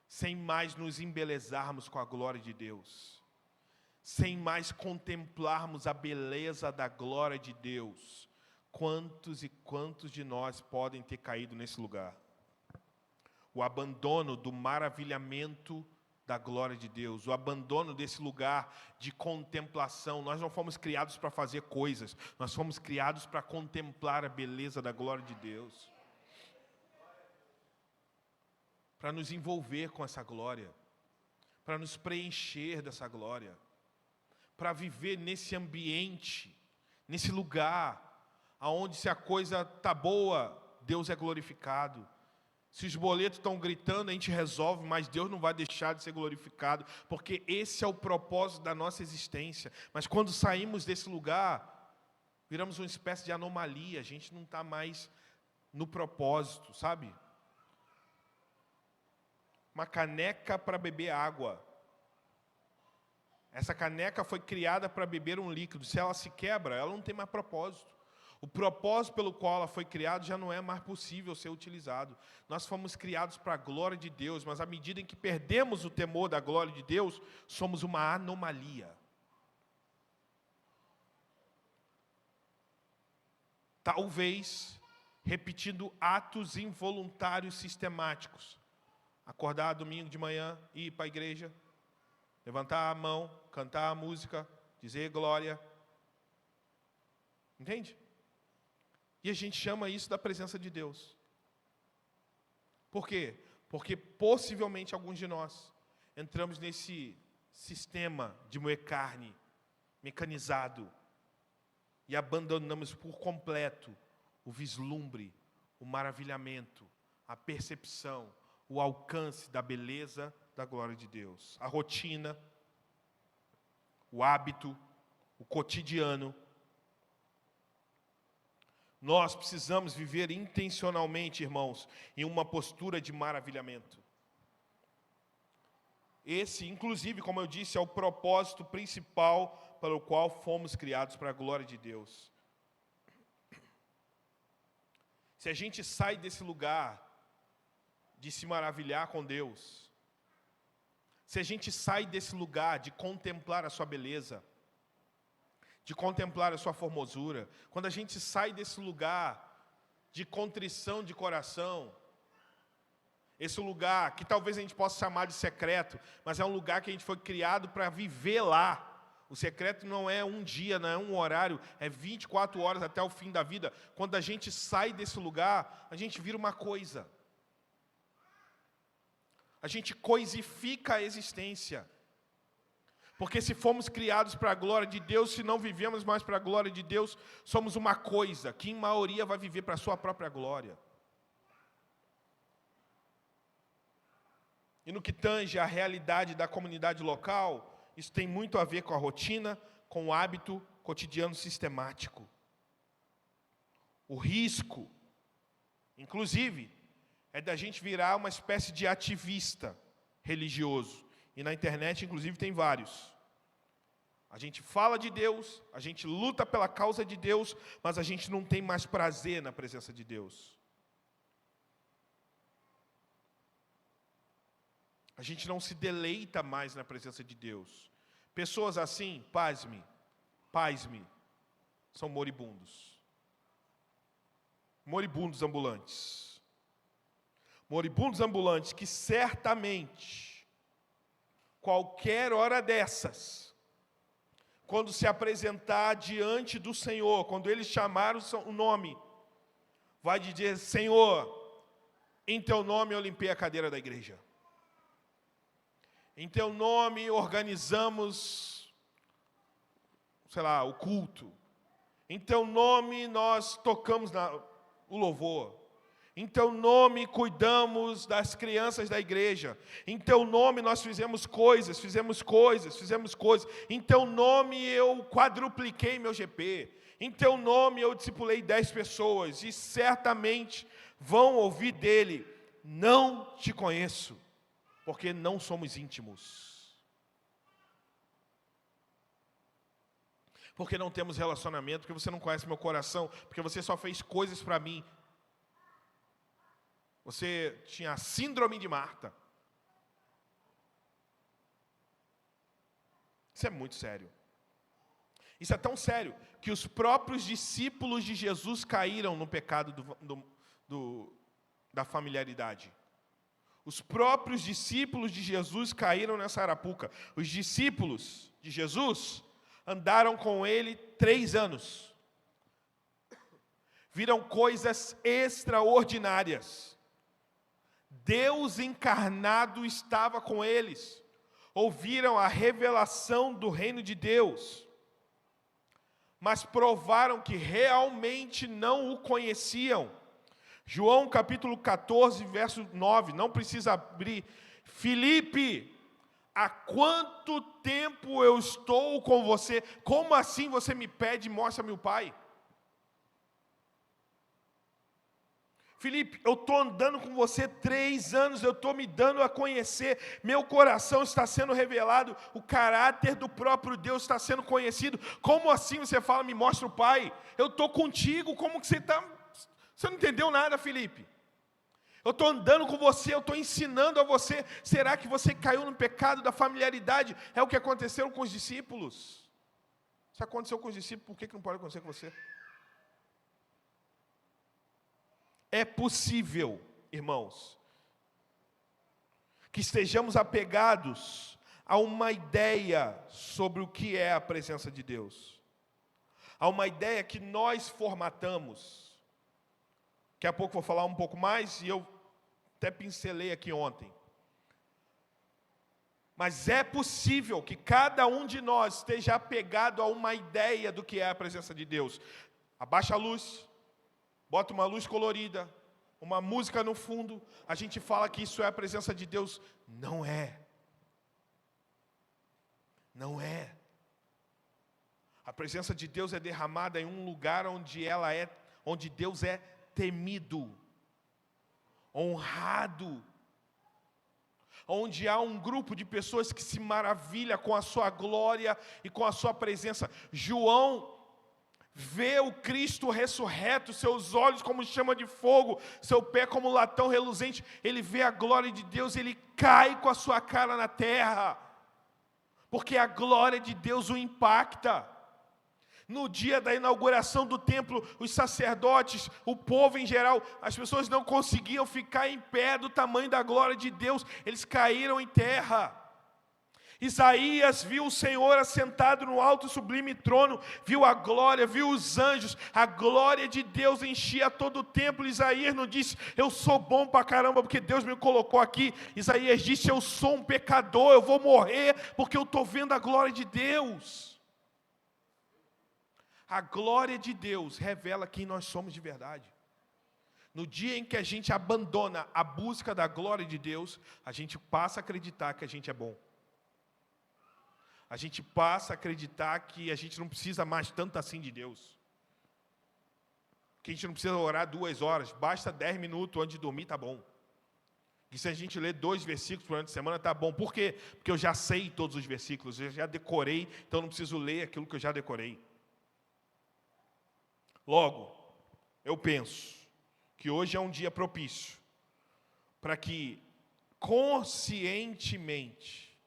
B: sem mais nos embelezarmos com a glória de Deus, sem mais contemplarmos a beleza da glória de Deus. Quantos e quantos de nós podem ter caído nesse lugar? O abandono do maravilhamento da glória de Deus, o abandono desse lugar de contemplação. Nós não fomos criados para fazer coisas, nós fomos criados para contemplar a beleza da glória de Deus, para nos envolver com essa glória, para nos preencher dessa glória, para viver nesse ambiente, nesse lugar, aonde se a coisa está boa, Deus é glorificado. Se os boletos estão gritando, a gente resolve, mas Deus não vai deixar de ser glorificado, porque esse é o propósito da nossa existência. Mas quando saímos desse lugar, viramos uma espécie de anomalia, a gente não está mais no propósito, sabe? Uma caneca para beber água. Essa caneca foi criada para beber um líquido. Se ela se quebra, ela não tem mais propósito. O propósito pelo qual ela foi criada já não é mais possível ser utilizado. Nós fomos criados para a glória de Deus, mas à medida em que perdemos o temor da glória de Deus, somos uma anomalia. Talvez repetindo atos involuntários sistemáticos. Acordar domingo de manhã, ir para a igreja, levantar a mão, cantar a música, dizer glória. Entende? E a gente chama isso da presença de Deus. Por quê? Porque possivelmente alguns de nós entramos nesse sistema de moer carne, mecanizado, e abandonamos por completo o vislumbre, o maravilhamento, a percepção, o alcance da beleza da glória de Deus. A rotina, o hábito, o cotidiano. Nós precisamos viver intencionalmente, irmãos, em uma postura de maravilhamento. Esse, inclusive, como eu disse, é o propósito principal pelo qual fomos criados para a glória de Deus. Se a gente sai desse lugar de se maravilhar com Deus, se a gente sai desse lugar de contemplar a sua beleza, de contemplar a sua formosura, quando a gente sai desse lugar de contrição de coração, esse lugar que talvez a gente possa chamar de secreto, mas é um lugar que a gente foi criado para viver lá. O secreto não é um dia, não é um horário, é 24 horas até o fim da vida. Quando a gente sai desse lugar, a gente vira uma coisa. A gente coisifica a existência. Porque se fomos criados para a glória de Deus, se não vivemos mais para a glória de Deus, somos uma coisa, que em maioria vai viver para a sua própria glória. E no que tange a realidade da comunidade local, isso tem muito a ver com a rotina, com o hábito cotidiano sistemático. O risco, inclusive, é da gente virar uma espécie de ativista religioso. E na internet, inclusive, tem vários. A gente fala de Deus, a gente luta pela causa de Deus, mas a gente não tem mais prazer na presença de Deus. A gente não se deleita mais na presença de Deus. Pessoas assim, pasme, são moribundos. Moribundos ambulantes. Moribundos ambulantes que certamente, qualquer hora dessas, quando se apresentar diante do Senhor, quando Ele chamar o nome, vai dizer: Senhor, em Teu nome eu limpei a cadeira da igreja. Em Teu nome organizamos, o culto. Em Teu nome nós tocamos o louvor. Em Teu nome cuidamos das crianças da igreja. Em Teu nome nós fizemos coisas. Em Teu nome eu quadrupliquei meu GP. Em Teu nome eu discipulei 10 pessoas. E certamente vão ouvir dele: não te conheço. Porque não somos íntimos. Porque não temos relacionamento, porque você não conhece meu coração, porque você só fez coisas para mim. Você tinha a síndrome de Marta. Isso é muito sério. Isso é tão sério que os próprios discípulos de Jesus caíram no pecado da familiaridade. Os próprios discípulos de Jesus caíram nessa arapuca. Os discípulos de Jesus andaram com ele 3 anos. Viram coisas extraordinárias. Deus encarnado estava com eles. Ouviram a revelação do reino de Deus. Mas provaram que realmente não o conheciam. João capítulo 14, verso 9, não precisa abrir. Filipe, há quanto tempo eu estou com você? Como assim você me pede, mostra-me o Pai? Filipe, eu estou andando com você 3 anos, eu estou me dando a conhecer, meu coração está sendo revelado, o caráter do próprio Deus está sendo conhecido. Como assim você fala, me mostra o Pai? Eu estou contigo, como que você está... Você não entendeu nada, Filipe. Eu estou andando com você, eu estou ensinando a você. Será que você caiu no pecado da familiaridade? É o que aconteceu com os discípulos. Se aconteceu com os discípulos, por que não pode acontecer com você? É possível, irmãos, que estejamos apegados a uma ideia sobre o que é a presença de Deus. A uma ideia que nós formatamos. Daqui a pouco vou falar um pouco mais, e eu até pincelei aqui ontem. Mas é possível que cada um de nós esteja apegado a uma ideia do que é a presença de Deus. Abaixa a luz, bota uma luz colorida, uma música no fundo, a gente fala que isso é a presença de Deus. Não é. Não é. A presença de Deus é derramada em um lugar onde Deus é temido, honrado, onde há um grupo de pessoas que se maravilha com a sua glória e com a sua presença. João vê o Cristo ressurreto, seus olhos como chama de fogo, seu pé como latão reluzente. Ele vê a glória de Deus, ele cai com a sua cara na terra, porque a glória de Deus o impacta. No dia da inauguração do templo, os sacerdotes, o povo em geral, as pessoas não conseguiam ficar em pé do tamanho da glória de Deus, eles caíram em terra. Isaías viu o Senhor assentado no alto e sublime trono, viu a glória, viu os anjos, a glória de Deus enchia todo o templo. Isaías não disse, eu sou bom pra caramba porque Deus me colocou aqui. Isaías disse, eu sou um pecador, eu vou morrer porque eu estou vendo a glória de Deus. A glória de Deus revela quem nós somos de verdade. No dia em que a gente abandona a busca da glória de Deus, a gente passa a acreditar que a gente é bom. A gente passa a acreditar que a gente não precisa mais tanto assim de Deus. Que a gente não precisa orar 2 horas, basta 10 minutos antes de dormir, tá bom. E se a gente ler 2 versículos durante a semana, tá bom. Por quê? Porque eu já sei todos os versículos, eu já decorei, então não preciso ler aquilo que eu já decorei. Logo, eu penso que hoje é um dia propício para que conscientemente,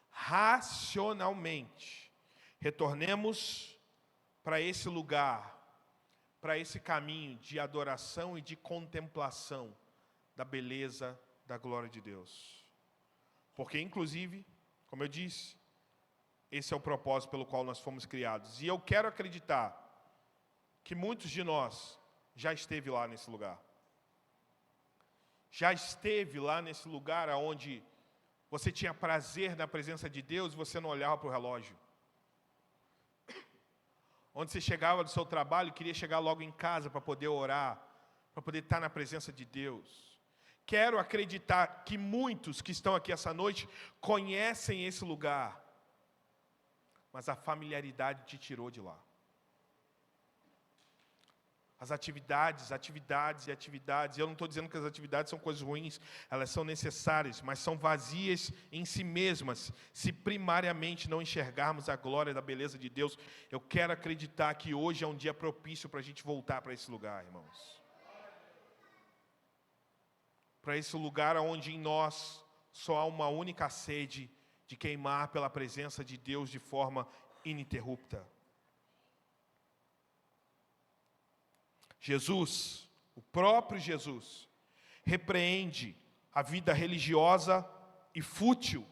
B: racionalmente, retornemos para esse lugar, para esse caminho de adoração e de contemplação da beleza da glória de Deus. Porque, inclusive, como eu disse, esse é o propósito pelo qual nós fomos criados. E eu quero acreditar que muitos de nós já esteve lá nesse lugar. Já esteve lá nesse lugar onde você tinha prazer na presença de Deus e você não olhava para o relógio. Onde você chegava do seu trabalho e queria chegar logo em casa para poder orar, para poder estar na presença de Deus. Quero acreditar que muitos que estão aqui essa noite conhecem esse lugar, mas a familiaridade te tirou de lá. As atividades, eu não estou dizendo que as atividades são coisas ruins, elas são necessárias, mas são vazias em si mesmas, se primariamente não enxergarmos a glória da beleza de Deus. Eu quero acreditar que hoje é um dia propício para a gente voltar para esse lugar, irmãos. Para esse lugar onde em nós só há uma única sede, de queimar pela presença de Deus de forma ininterrupta. Jesus, o próprio Jesus, repreende a vida religiosa e fútil,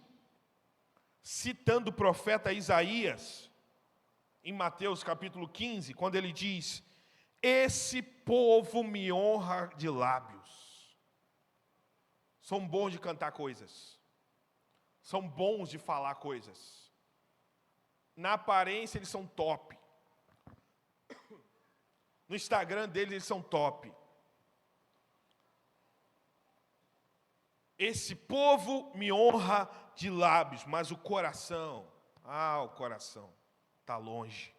B: citando o profeta Isaías, em Mateus capítulo 15, quando ele diz: esse povo me honra de lábios. São bons de cantar coisas, são bons de falar coisas, na aparência eles são top, no Instagram deles eles são top. Esse povo me honra de lábios, mas o coração está longe.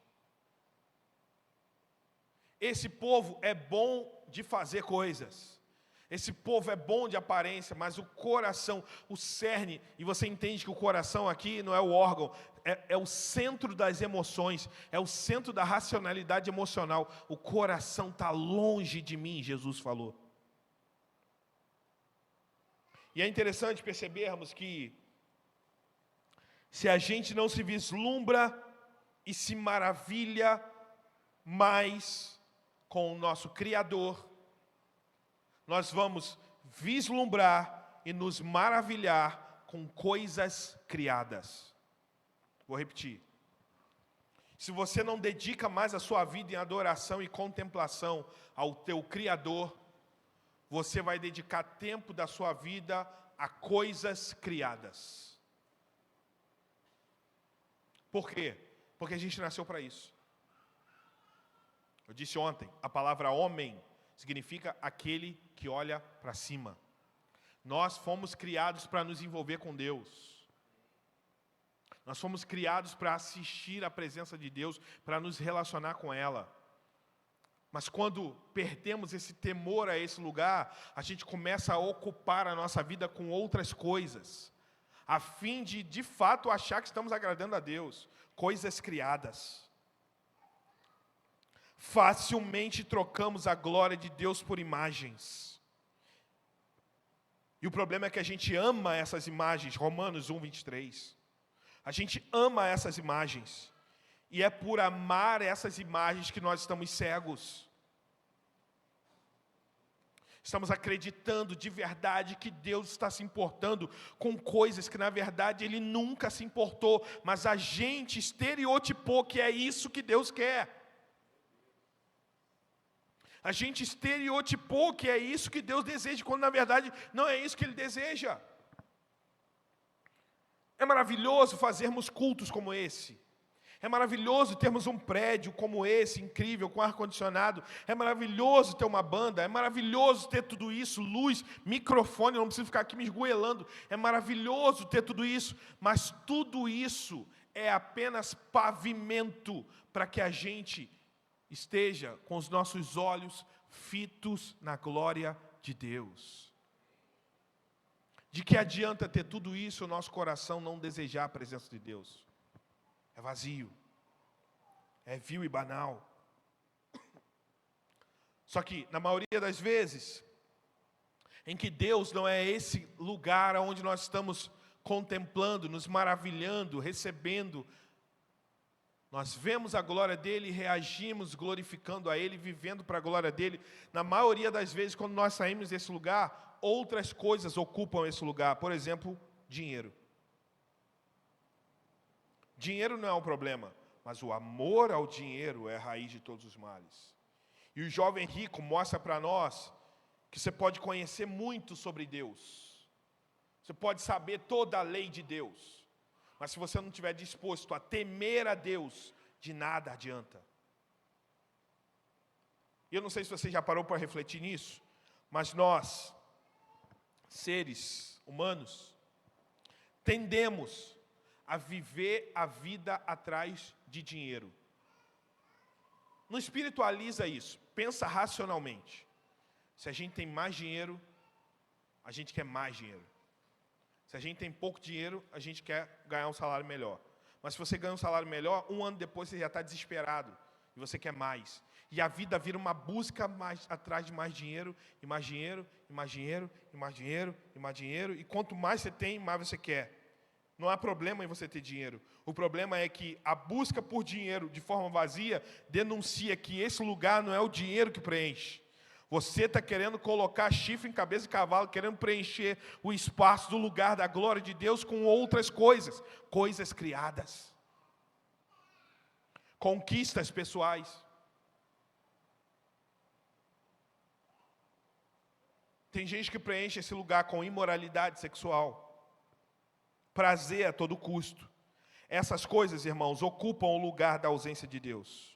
B: Esse povo é bom de fazer coisas, esse povo é bom de aparência, mas o coração, o cerne, e você entende que o coração aqui não é o órgão, é o centro das emoções, é o centro da racionalidade emocional. O coração está longe de mim, Jesus falou. E é interessante percebermos que, se a gente não se vislumbra e se maravilha mais com o nosso Criador, nós vamos vislumbrar e nos maravilhar com coisas criadas. Vou repetir. Se você não dedica mais a sua vida em adoração e contemplação ao teu Criador, você vai dedicar tempo da sua vida a coisas criadas. Por quê? Porque a gente nasceu para isso. Eu disse ontem, a palavra homem significa aquele que olha para cima. Nós fomos criados para nos envolver com Deus. Nós fomos criados para assistir à presença de Deus, para nos relacionar com ela. Mas quando perdemos esse temor a esse lugar, a gente começa a ocupar a nossa vida com outras coisas, a fim de fato, achar que estamos agradando a Deus. Coisas criadas. Facilmente trocamos a glória de Deus por imagens. E o problema é que a gente ama essas imagens, Romanos 1, 23. A gente ama essas imagens. E é por amar essas imagens que nós estamos cegos. Estamos acreditando de verdade que Deus está se importando com coisas que na verdade Ele nunca se importou, mas a gente estereotipou que é isso que Deus quer. A gente estereotipou que é isso que Deus deseja, quando na verdade não é isso que Ele deseja. É maravilhoso fazermos cultos como esse. É maravilhoso termos um prédio como esse, incrível, com ar-condicionado. É maravilhoso ter uma banda. É maravilhoso ter tudo isso, luz, microfone, eu não preciso ficar aqui me esgoelando. É maravilhoso ter tudo isso, mas tudo isso é apenas pavimento para que a gente esteja com os nossos olhos fitos na glória de Deus. De que adianta ter tudo isso e o nosso coração não desejar a presença de Deus? É vazio, é vil e banal. Só que, na maioria das vezes, em que Deus não é esse lugar onde nós estamos contemplando, nos maravilhando, recebendo, nós vemos a glória dEle e reagimos glorificando a Ele, vivendo para a glória dEle. Na maioria das vezes, quando nós saímos desse lugar, outras coisas ocupam esse lugar. Por exemplo, dinheiro. Dinheiro não é um problema, mas o amor ao dinheiro é a raiz de todos os males. E o jovem rico mostra para nós que você pode conhecer muito sobre Deus. Você pode saber toda a lei de Deus. Mas se você não estiver disposto a temer a Deus, de nada adianta. E eu não sei se você já parou para refletir nisso, mas nós, seres humanos, tendemos a viver a vida atrás de dinheiro. Não espiritualiza isso, pensa racionalmente. Se a gente tem mais dinheiro, a gente quer mais dinheiro. Se a gente tem pouco dinheiro, a gente quer ganhar um salário melhor. Mas se você ganha um salário melhor, um ano depois você já está desesperado e você quer mais. E a vida vira uma busca atrás de mais dinheiro, e mais dinheiro, e mais dinheiro, e mais dinheiro, e mais dinheiro. E quanto mais você tem, mais você quer. Não há problema em você ter dinheiro. O problema é que a busca por dinheiro de forma vazia denuncia que esse lugar não é o dinheiro que preenche. Você está querendo colocar chifre em cabeça de cavalo, querendo preencher o espaço do lugar da glória de Deus com outras coisas, coisas criadas, conquistas pessoais. Tem gente que preenche esse lugar com imoralidade sexual, prazer a todo custo. Essas coisas, irmãos, ocupam o lugar da ausência de Deus.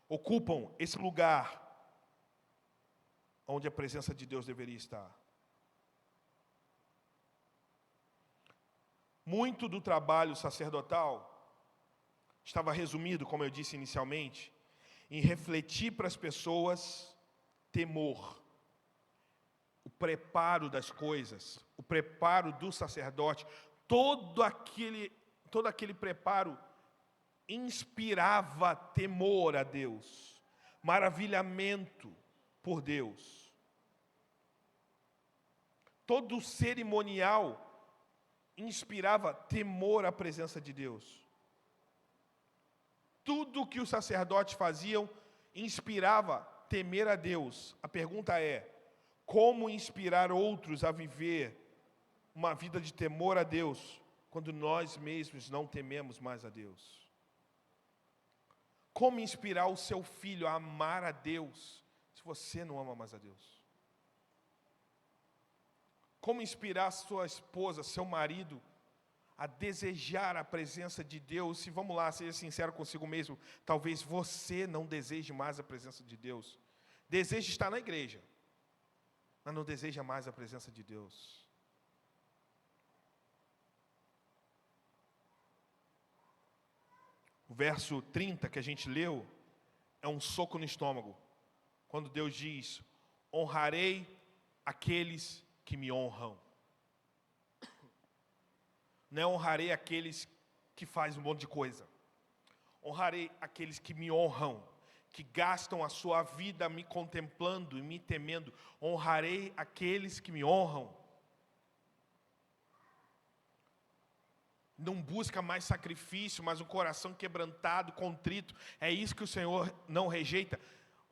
B: Ocupam esse lugar onde a presença de Deus deveria estar. Muito do trabalho sacerdotal estava resumido, como eu disse inicialmente, em refletir para as pessoas temor, o preparo das coisas, o preparo do sacerdote, todo aquele preparo inspirava temor a Deus, maravilhamento por Deus. Todo o cerimonial inspirava temor à presença de Deus. Tudo que os sacerdotes faziam inspirava temer a Deus. A pergunta é: como inspirar outros a viver uma vida de temor a Deus, quando nós mesmos não tememos mais a Deus? Como inspirar o seu filho a amar a Deus, se você não ama mais a Deus? Como inspirar a sua esposa, seu marido, a desejar a presença de Deus? Se, vamos lá, seja sincero consigo mesmo, talvez você não deseje mais a presença de Deus. Deseja estar na igreja, mas não deseja mais a presença de Deus. O verso 30 que a gente leu é um soco no estômago, quando Deus diz: honrarei aqueles que me honram. Não é honrarei aqueles que fazem um monte de coisa. Honrarei aqueles que me honram, que gastam a sua vida me contemplando e me temendo. Honrarei aqueles que me honram. Não busca mais sacrifício, mas um coração quebrantado, contrito. É isso que o Senhor não rejeita.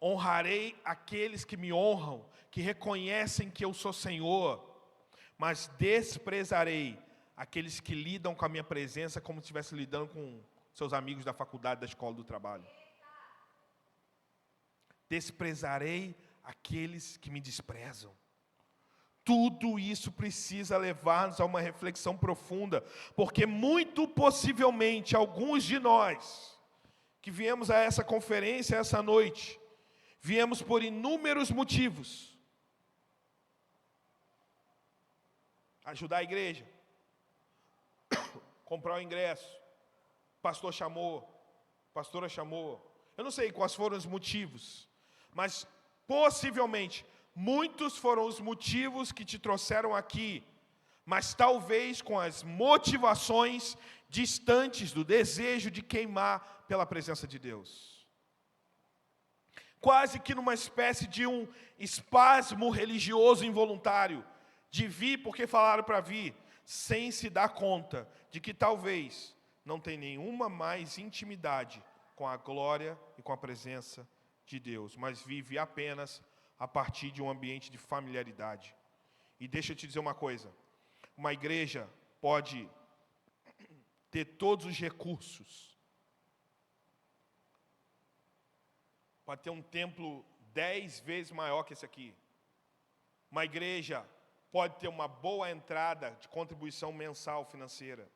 B: Honrarei aqueles que me honram, que reconhecem que eu sou Senhor, mas desprezarei aqueles que lidam com a minha presença como se estivesse lidando com seus amigos da faculdade, da escola, do trabalho. Desprezarei aqueles que me desprezam. Tudo isso precisa levar-nos a uma reflexão profunda, porque muito possivelmente alguns de nós que viemos a essa conferência essa noite, viemos por inúmeros motivos. Ajudar a igreja, comprar o ingresso, pastor chamou, pastora chamou. Eu não sei quais foram os motivos, mas possivelmente muitos foram os motivos que te trouxeram aqui, mas talvez com as motivações distantes do desejo de queimar pela presença de Deus. Quase que numa espécie de um espasmo religioso involuntário, de vir porque falaram para vir, sem se dar conta de que talvez não tem nenhuma mais intimidade com a glória e com a presença de Deus, mas vive apenas a partir de um ambiente de familiaridade. E deixa eu te dizer uma coisa: uma igreja pode ter todos os recursos, pode ter um templo 10 vezes maior que esse aqui. Uma igreja pode ter uma boa entrada de contribuição mensal financeira.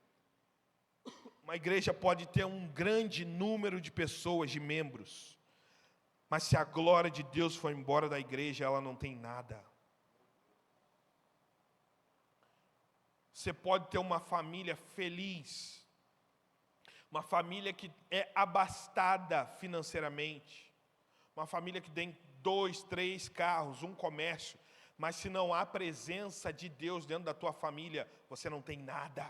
B: Uma igreja pode ter um grande número de pessoas, de membros. Mas se a glória de Deus for embora da igreja, ela não tem nada. Você pode ter uma família feliz, uma família que é abastada financeiramente, uma família que tem 2, 3 carros, um comércio, mas se não há presença de Deus dentro da tua família, você não tem nada.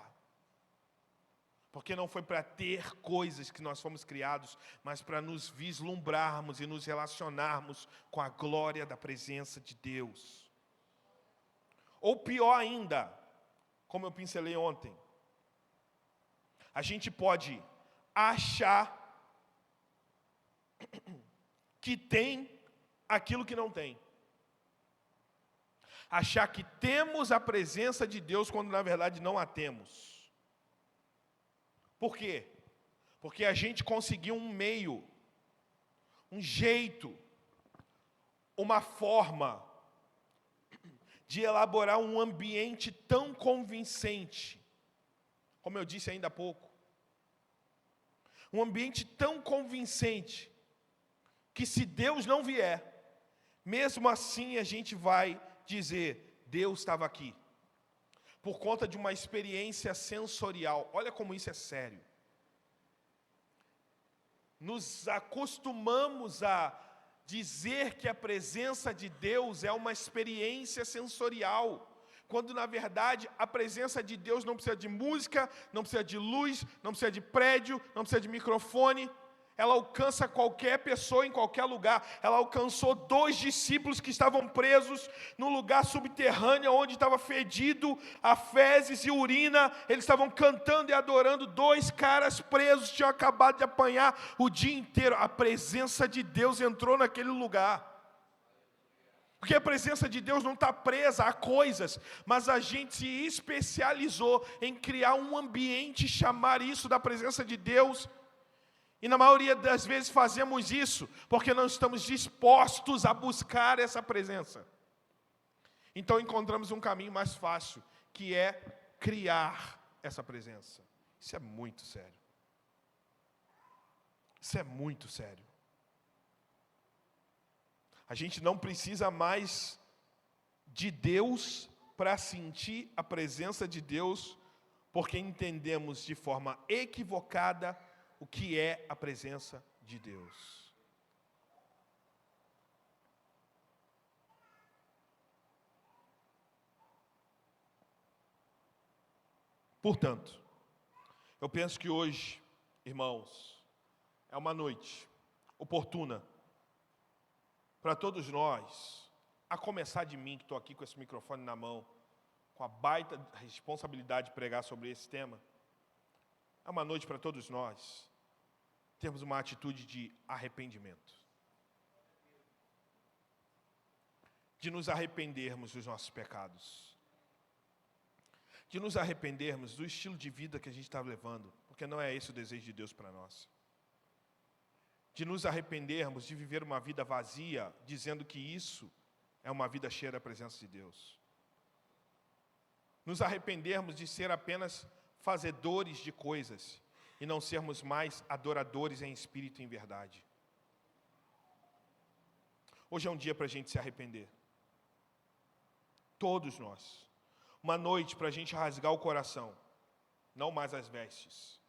B: Porque não foi para ter coisas que nós fomos criados, mas para nos vislumbrarmos e nos relacionarmos com a glória da presença de Deus. Ou pior ainda, como eu pincelei ontem, a gente pode achar que tem aquilo que não tem. Achar que temos a presença de Deus quando na verdade não a temos. Por quê? Porque a gente conseguiu um meio, um jeito, uma forma de elaborar um ambiente tão convincente, como eu disse ainda há pouco, um ambiente tão convincente, que se Deus não vier, mesmo assim a gente vai dizer, Deus estava aqui, por conta de uma experiência sensorial. Olha como isso é sério. Nos acostumamos a dizer que a presença de Deus é uma experiência sensorial, quando na verdade a presença de Deus não precisa de música, não precisa de luz, não precisa de prédio, não precisa de microfone. Ela alcança qualquer pessoa em qualquer lugar. Ela alcançou 2 discípulos que estavam presos no lugar subterrâneo, onde estava fedido a fezes e urina. Eles estavam cantando e adorando. 2 caras presos, tinham acabado de apanhar o dia inteiro. A presença de Deus entrou naquele lugar. Porque a presença de Deus não está presa a coisas, mas a gente se especializou em criar um ambiente e chamar isso da presença de Deus. E na maioria das vezes fazemos isso porque não estamos dispostos a buscar essa presença. Então encontramos um caminho mais fácil, que é criar essa presença. Isso é muito sério. Isso é muito sério. A gente não precisa mais de Deus para sentir a presença de Deus, porque entendemos de forma equivocada o que é a presença de Deus. Portanto, eu penso que hoje, irmãos, é uma noite oportuna para todos nós, a começar de mim, que estou aqui com esse microfone na mão, com a baita responsabilidade de pregar sobre esse tema. É uma noite para todos nós termos uma atitude de arrependimento. De nos arrependermos dos nossos pecados. De nos arrependermos do estilo de vida que a gente está levando, porque não é esse o desejo de Deus para nós. De nos arrependermos de viver uma vida vazia, dizendo que isso é uma vida cheia da presença de Deus. Nos arrependermos de ser apenas fazedores de coisas e não sermos mais adoradores em espírito e em verdade. Hoje é um dia para a gente se arrepender. Todos nós. Uma noite para a gente rasgar o coração, não mais as vestes.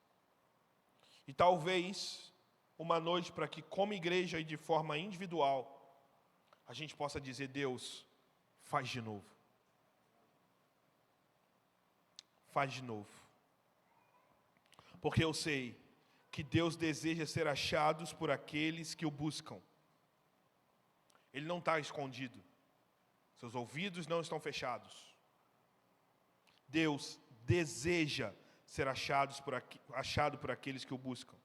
B: E talvez uma noite para que, como igreja e de forma individual, a gente possa dizer, Deus, faz de novo. Faz de novo. Porque eu sei que Deus deseja ser achados por aqueles que o buscam. Ele não está escondido. Seus ouvidos não estão fechados. Deus deseja ser achado por aqueles que o buscam.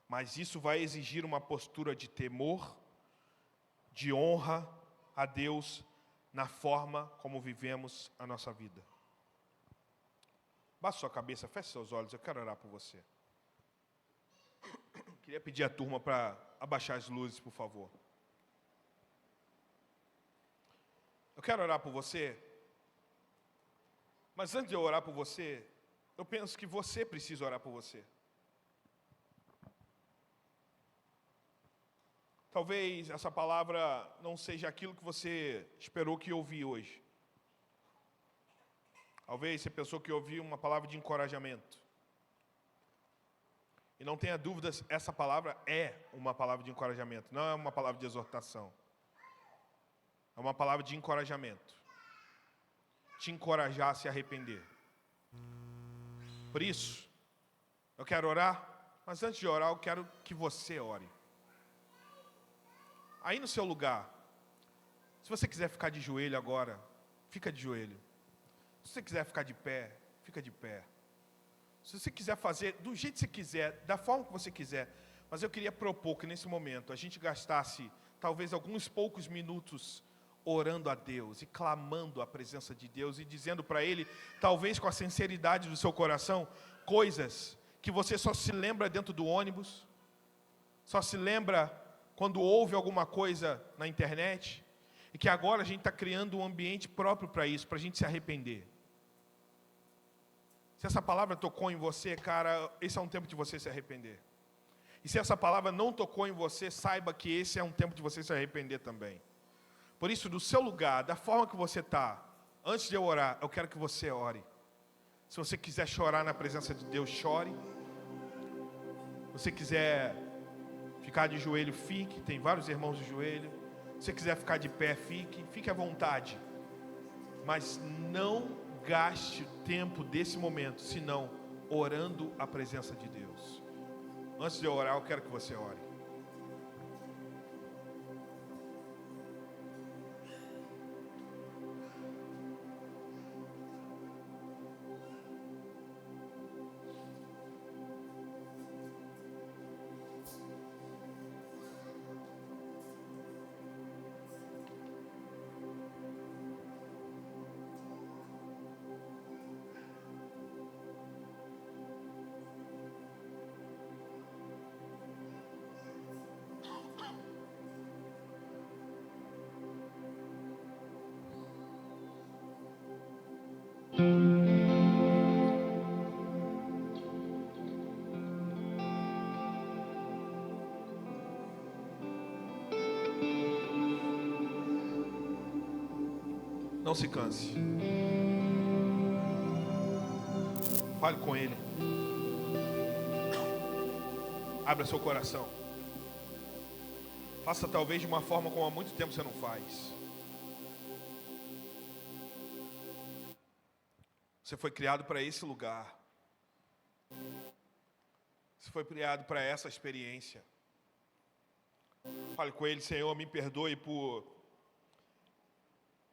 B: Mas isso vai exigir uma postura de temor, de honra a Deus na forma como vivemos a nossa vida. Baixe sua cabeça, feche seus olhos, eu quero orar por você. Queria pedir à turma para abaixar as luzes, por favor. Eu quero orar por você, mas antes de eu orar por você, eu penso que você precisa orar por você. Talvez essa palavra não seja aquilo que você esperou que ouvir hoje. Talvez você pensou que ouviu uma palavra de encorajamento. E não tenha dúvidas, essa palavra é uma palavra de encorajamento, não é uma palavra de exortação. É uma palavra de encorajamento. Te encorajar a se arrepender. Por isso, eu quero orar, mas antes de orar, eu quero que você ore. Aí no seu lugar, se você quiser ficar de joelho agora, fica de joelho. Se você quiser ficar de pé, fica de pé. Se você quiser fazer do jeito que você quiser, da forma que você quiser, mas eu queria propor que nesse momento a gente gastasse talvez alguns poucos minutos orando a Deus e clamando a presença de Deus e dizendo para Ele, talvez com a sinceridade do seu coração, coisas que você só se lembra dentro do ônibus, só se lembra quando ouve alguma coisa na internet, e que agora a gente está criando um ambiente próprio para isso, para a gente se arrepender. Se essa palavra tocou em você, cara, esse é um tempo de você se arrepender. E se essa palavra não tocou em você, saiba que esse é um tempo de você se arrepender também. Por isso, do seu lugar, da forma que você está, antes de eu orar, eu quero que você ore. Se você quiser chorar na presença de Deus, chore. Se você quiser ficar de joelho, fique. Tem vários irmãos de joelho. Se você quiser ficar de pé, fique à vontade. Mas não gaste o tempo desse momento, senão orando a presença de Deus. Antes de eu orar, eu quero que você ore. Não se canse. Fale com Ele. Abra seu coração. Faça talvez de uma forma como há muito tempo você não faz. Você foi criado para esse lugar. Você foi criado para essa experiência. Fale com Ele: Senhor, me perdoe por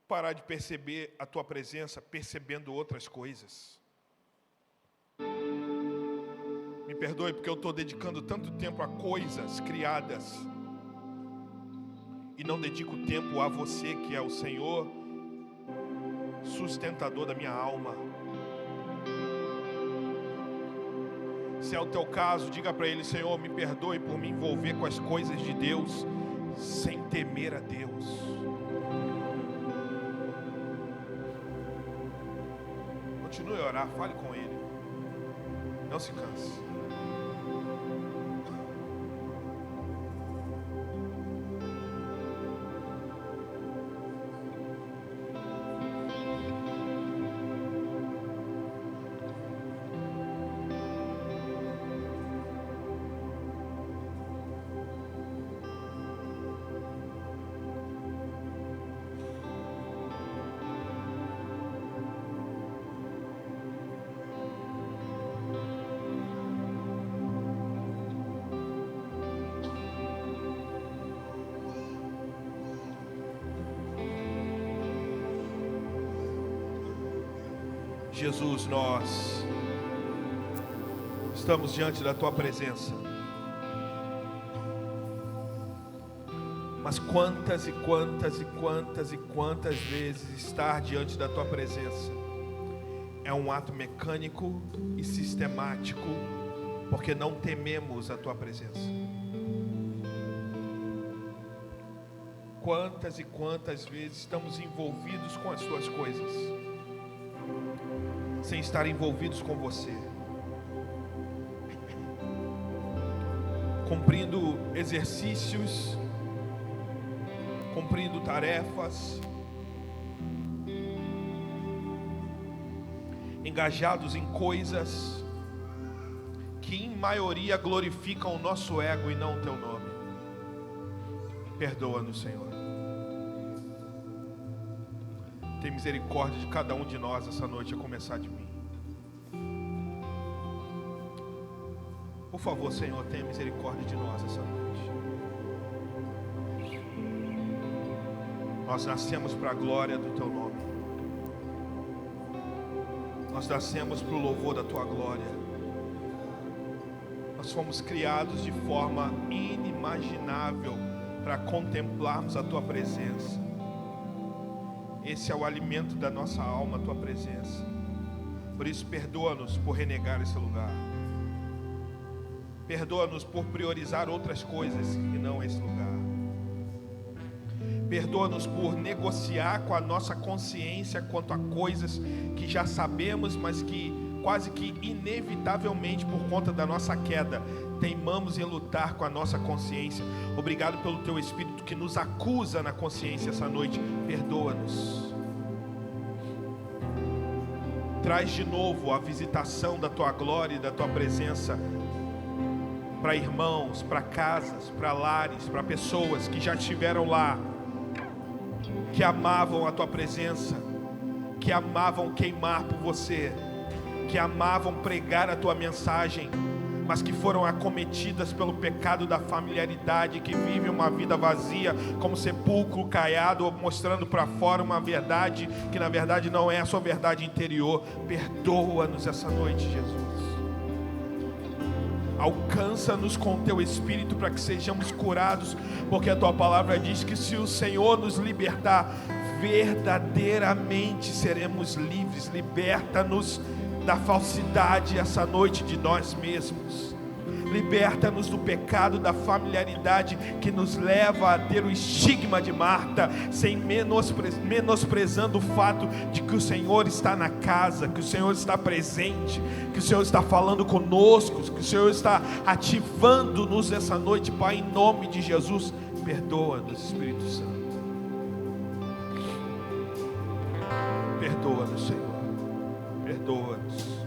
B: parar de perceber a Tua presença, percebendo outras coisas. Me perdoe porque eu estou dedicando tanto tempo a coisas criadas e não dedico tempo a Você, que é o Senhor, sustentador da minha alma. Se é o teu caso, diga para Ele: Senhor, me perdoe por me envolver com as coisas de Deus sem temer a Deus. Continue a orar, fale com Ele. Não se canse. Jesus, nós estamos diante da Tua presença. Mas quantas e quantas e quantas e quantas vezes estar diante da Tua presença é um ato mecânico e sistemático, porque não tememos a Tua presença. Quantas e quantas vezes estamos envolvidos com as Tuas coisas, sem estar envolvidos com Você, cumprindo exercícios, cumprindo tarefas, engajados em coisas que em maioria glorificam o nosso ego e não o Teu nome. Perdoa-nos, Senhor. Tem misericórdia de cada um de nós essa noite, a começar de mim. Por favor, Senhor, tenha misericórdia de nós essa noite. Nós nascemos para a glória do Teu nome. Nós nascemos para o louvor da Tua glória. Nós fomos criados de forma inimaginável para contemplarmos a Tua presença. Esse é o alimento da nossa alma, a Tua presença. Por isso, perdoa-nos por renegar esse lugar. Perdoa-nos por priorizar outras coisas e não esse lugar. Perdoa-nos por negociar com a nossa consciência quanto a coisas que já sabemos, mas que quase que inevitavelmente, por conta da nossa queda, teimamos em lutar com a nossa consciência. Obrigado pelo Teu Espírito que nos acusa na consciência essa noite. Perdoa-nos. Traz de novo a visitação da Tua glória e da Tua presença para irmãos, para casas, para lares, para pessoas que já estiveram lá, que amavam a Tua presença, que amavam queimar por Você, que amavam pregar a Tua mensagem, mas que foram acometidas pelo pecado da familiaridade, que vivem uma vida vazia, como sepulcro caiado, mostrando para fora uma verdade que na verdade não é a sua verdade interior. Perdoa-nos essa noite, Jesus. Alcança-nos com o Teu Espírito para que sejamos curados, porque a Tua palavra diz que se o Senhor nos libertar, verdadeiramente seremos livres. Liberta-nos da falsidade essa noite de nós mesmos. Liberta-nos do pecado da familiaridade que nos leva a ter o estigma de Marta, sem menosprezando o fato de que o Senhor está na casa, que o Senhor está presente, que o Senhor está falando conosco, que o Senhor está ativando-nos essa noite. Pai, em nome de Jesus, perdoa-nos, Espírito Santo. Perdoa-nos, Senhor. Perdoa-nos.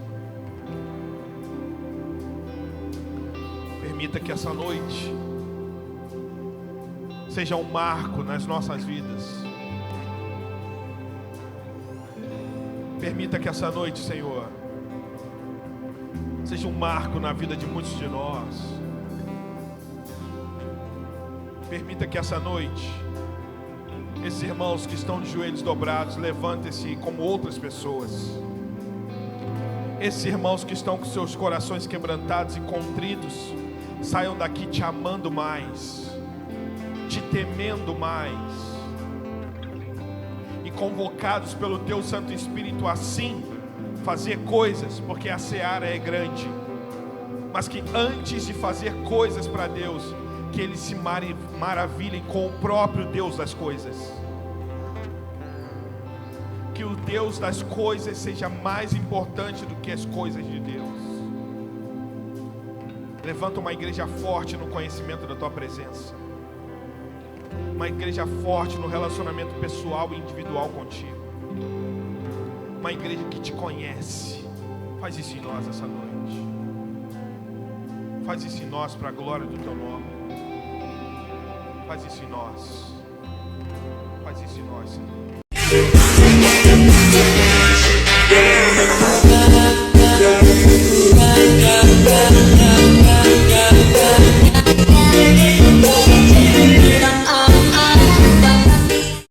B: Permita que essa noite seja um marco nas nossas vidas. Permita que essa noite, Senhor, seja um marco na vida de muitos de nós. Permita que essa noite esses irmãos que estão de joelhos dobrados levantem-se como outras pessoas. Esses irmãos que estão com seus corações quebrantados e contritos saiam daqui te amando mais, te temendo mais, e convocados pelo Teu Santo Espírito assim fazer coisas, porque a seara é grande, mas que antes de fazer coisas para Deus, que eles se maravilhem com o próprio Deus das coisas. Que o Deus das coisas seja mais importante do que as coisas de Deus. Levanta uma igreja forte no conhecimento da Tua presença, uma igreja forte no relacionamento pessoal e individual contigo, uma igreja que Te conhece. Faz isso em nós essa noite. Faz isso em nós para a glória do Teu nome. Faz isso em nós. Faz isso em nós, Senhor.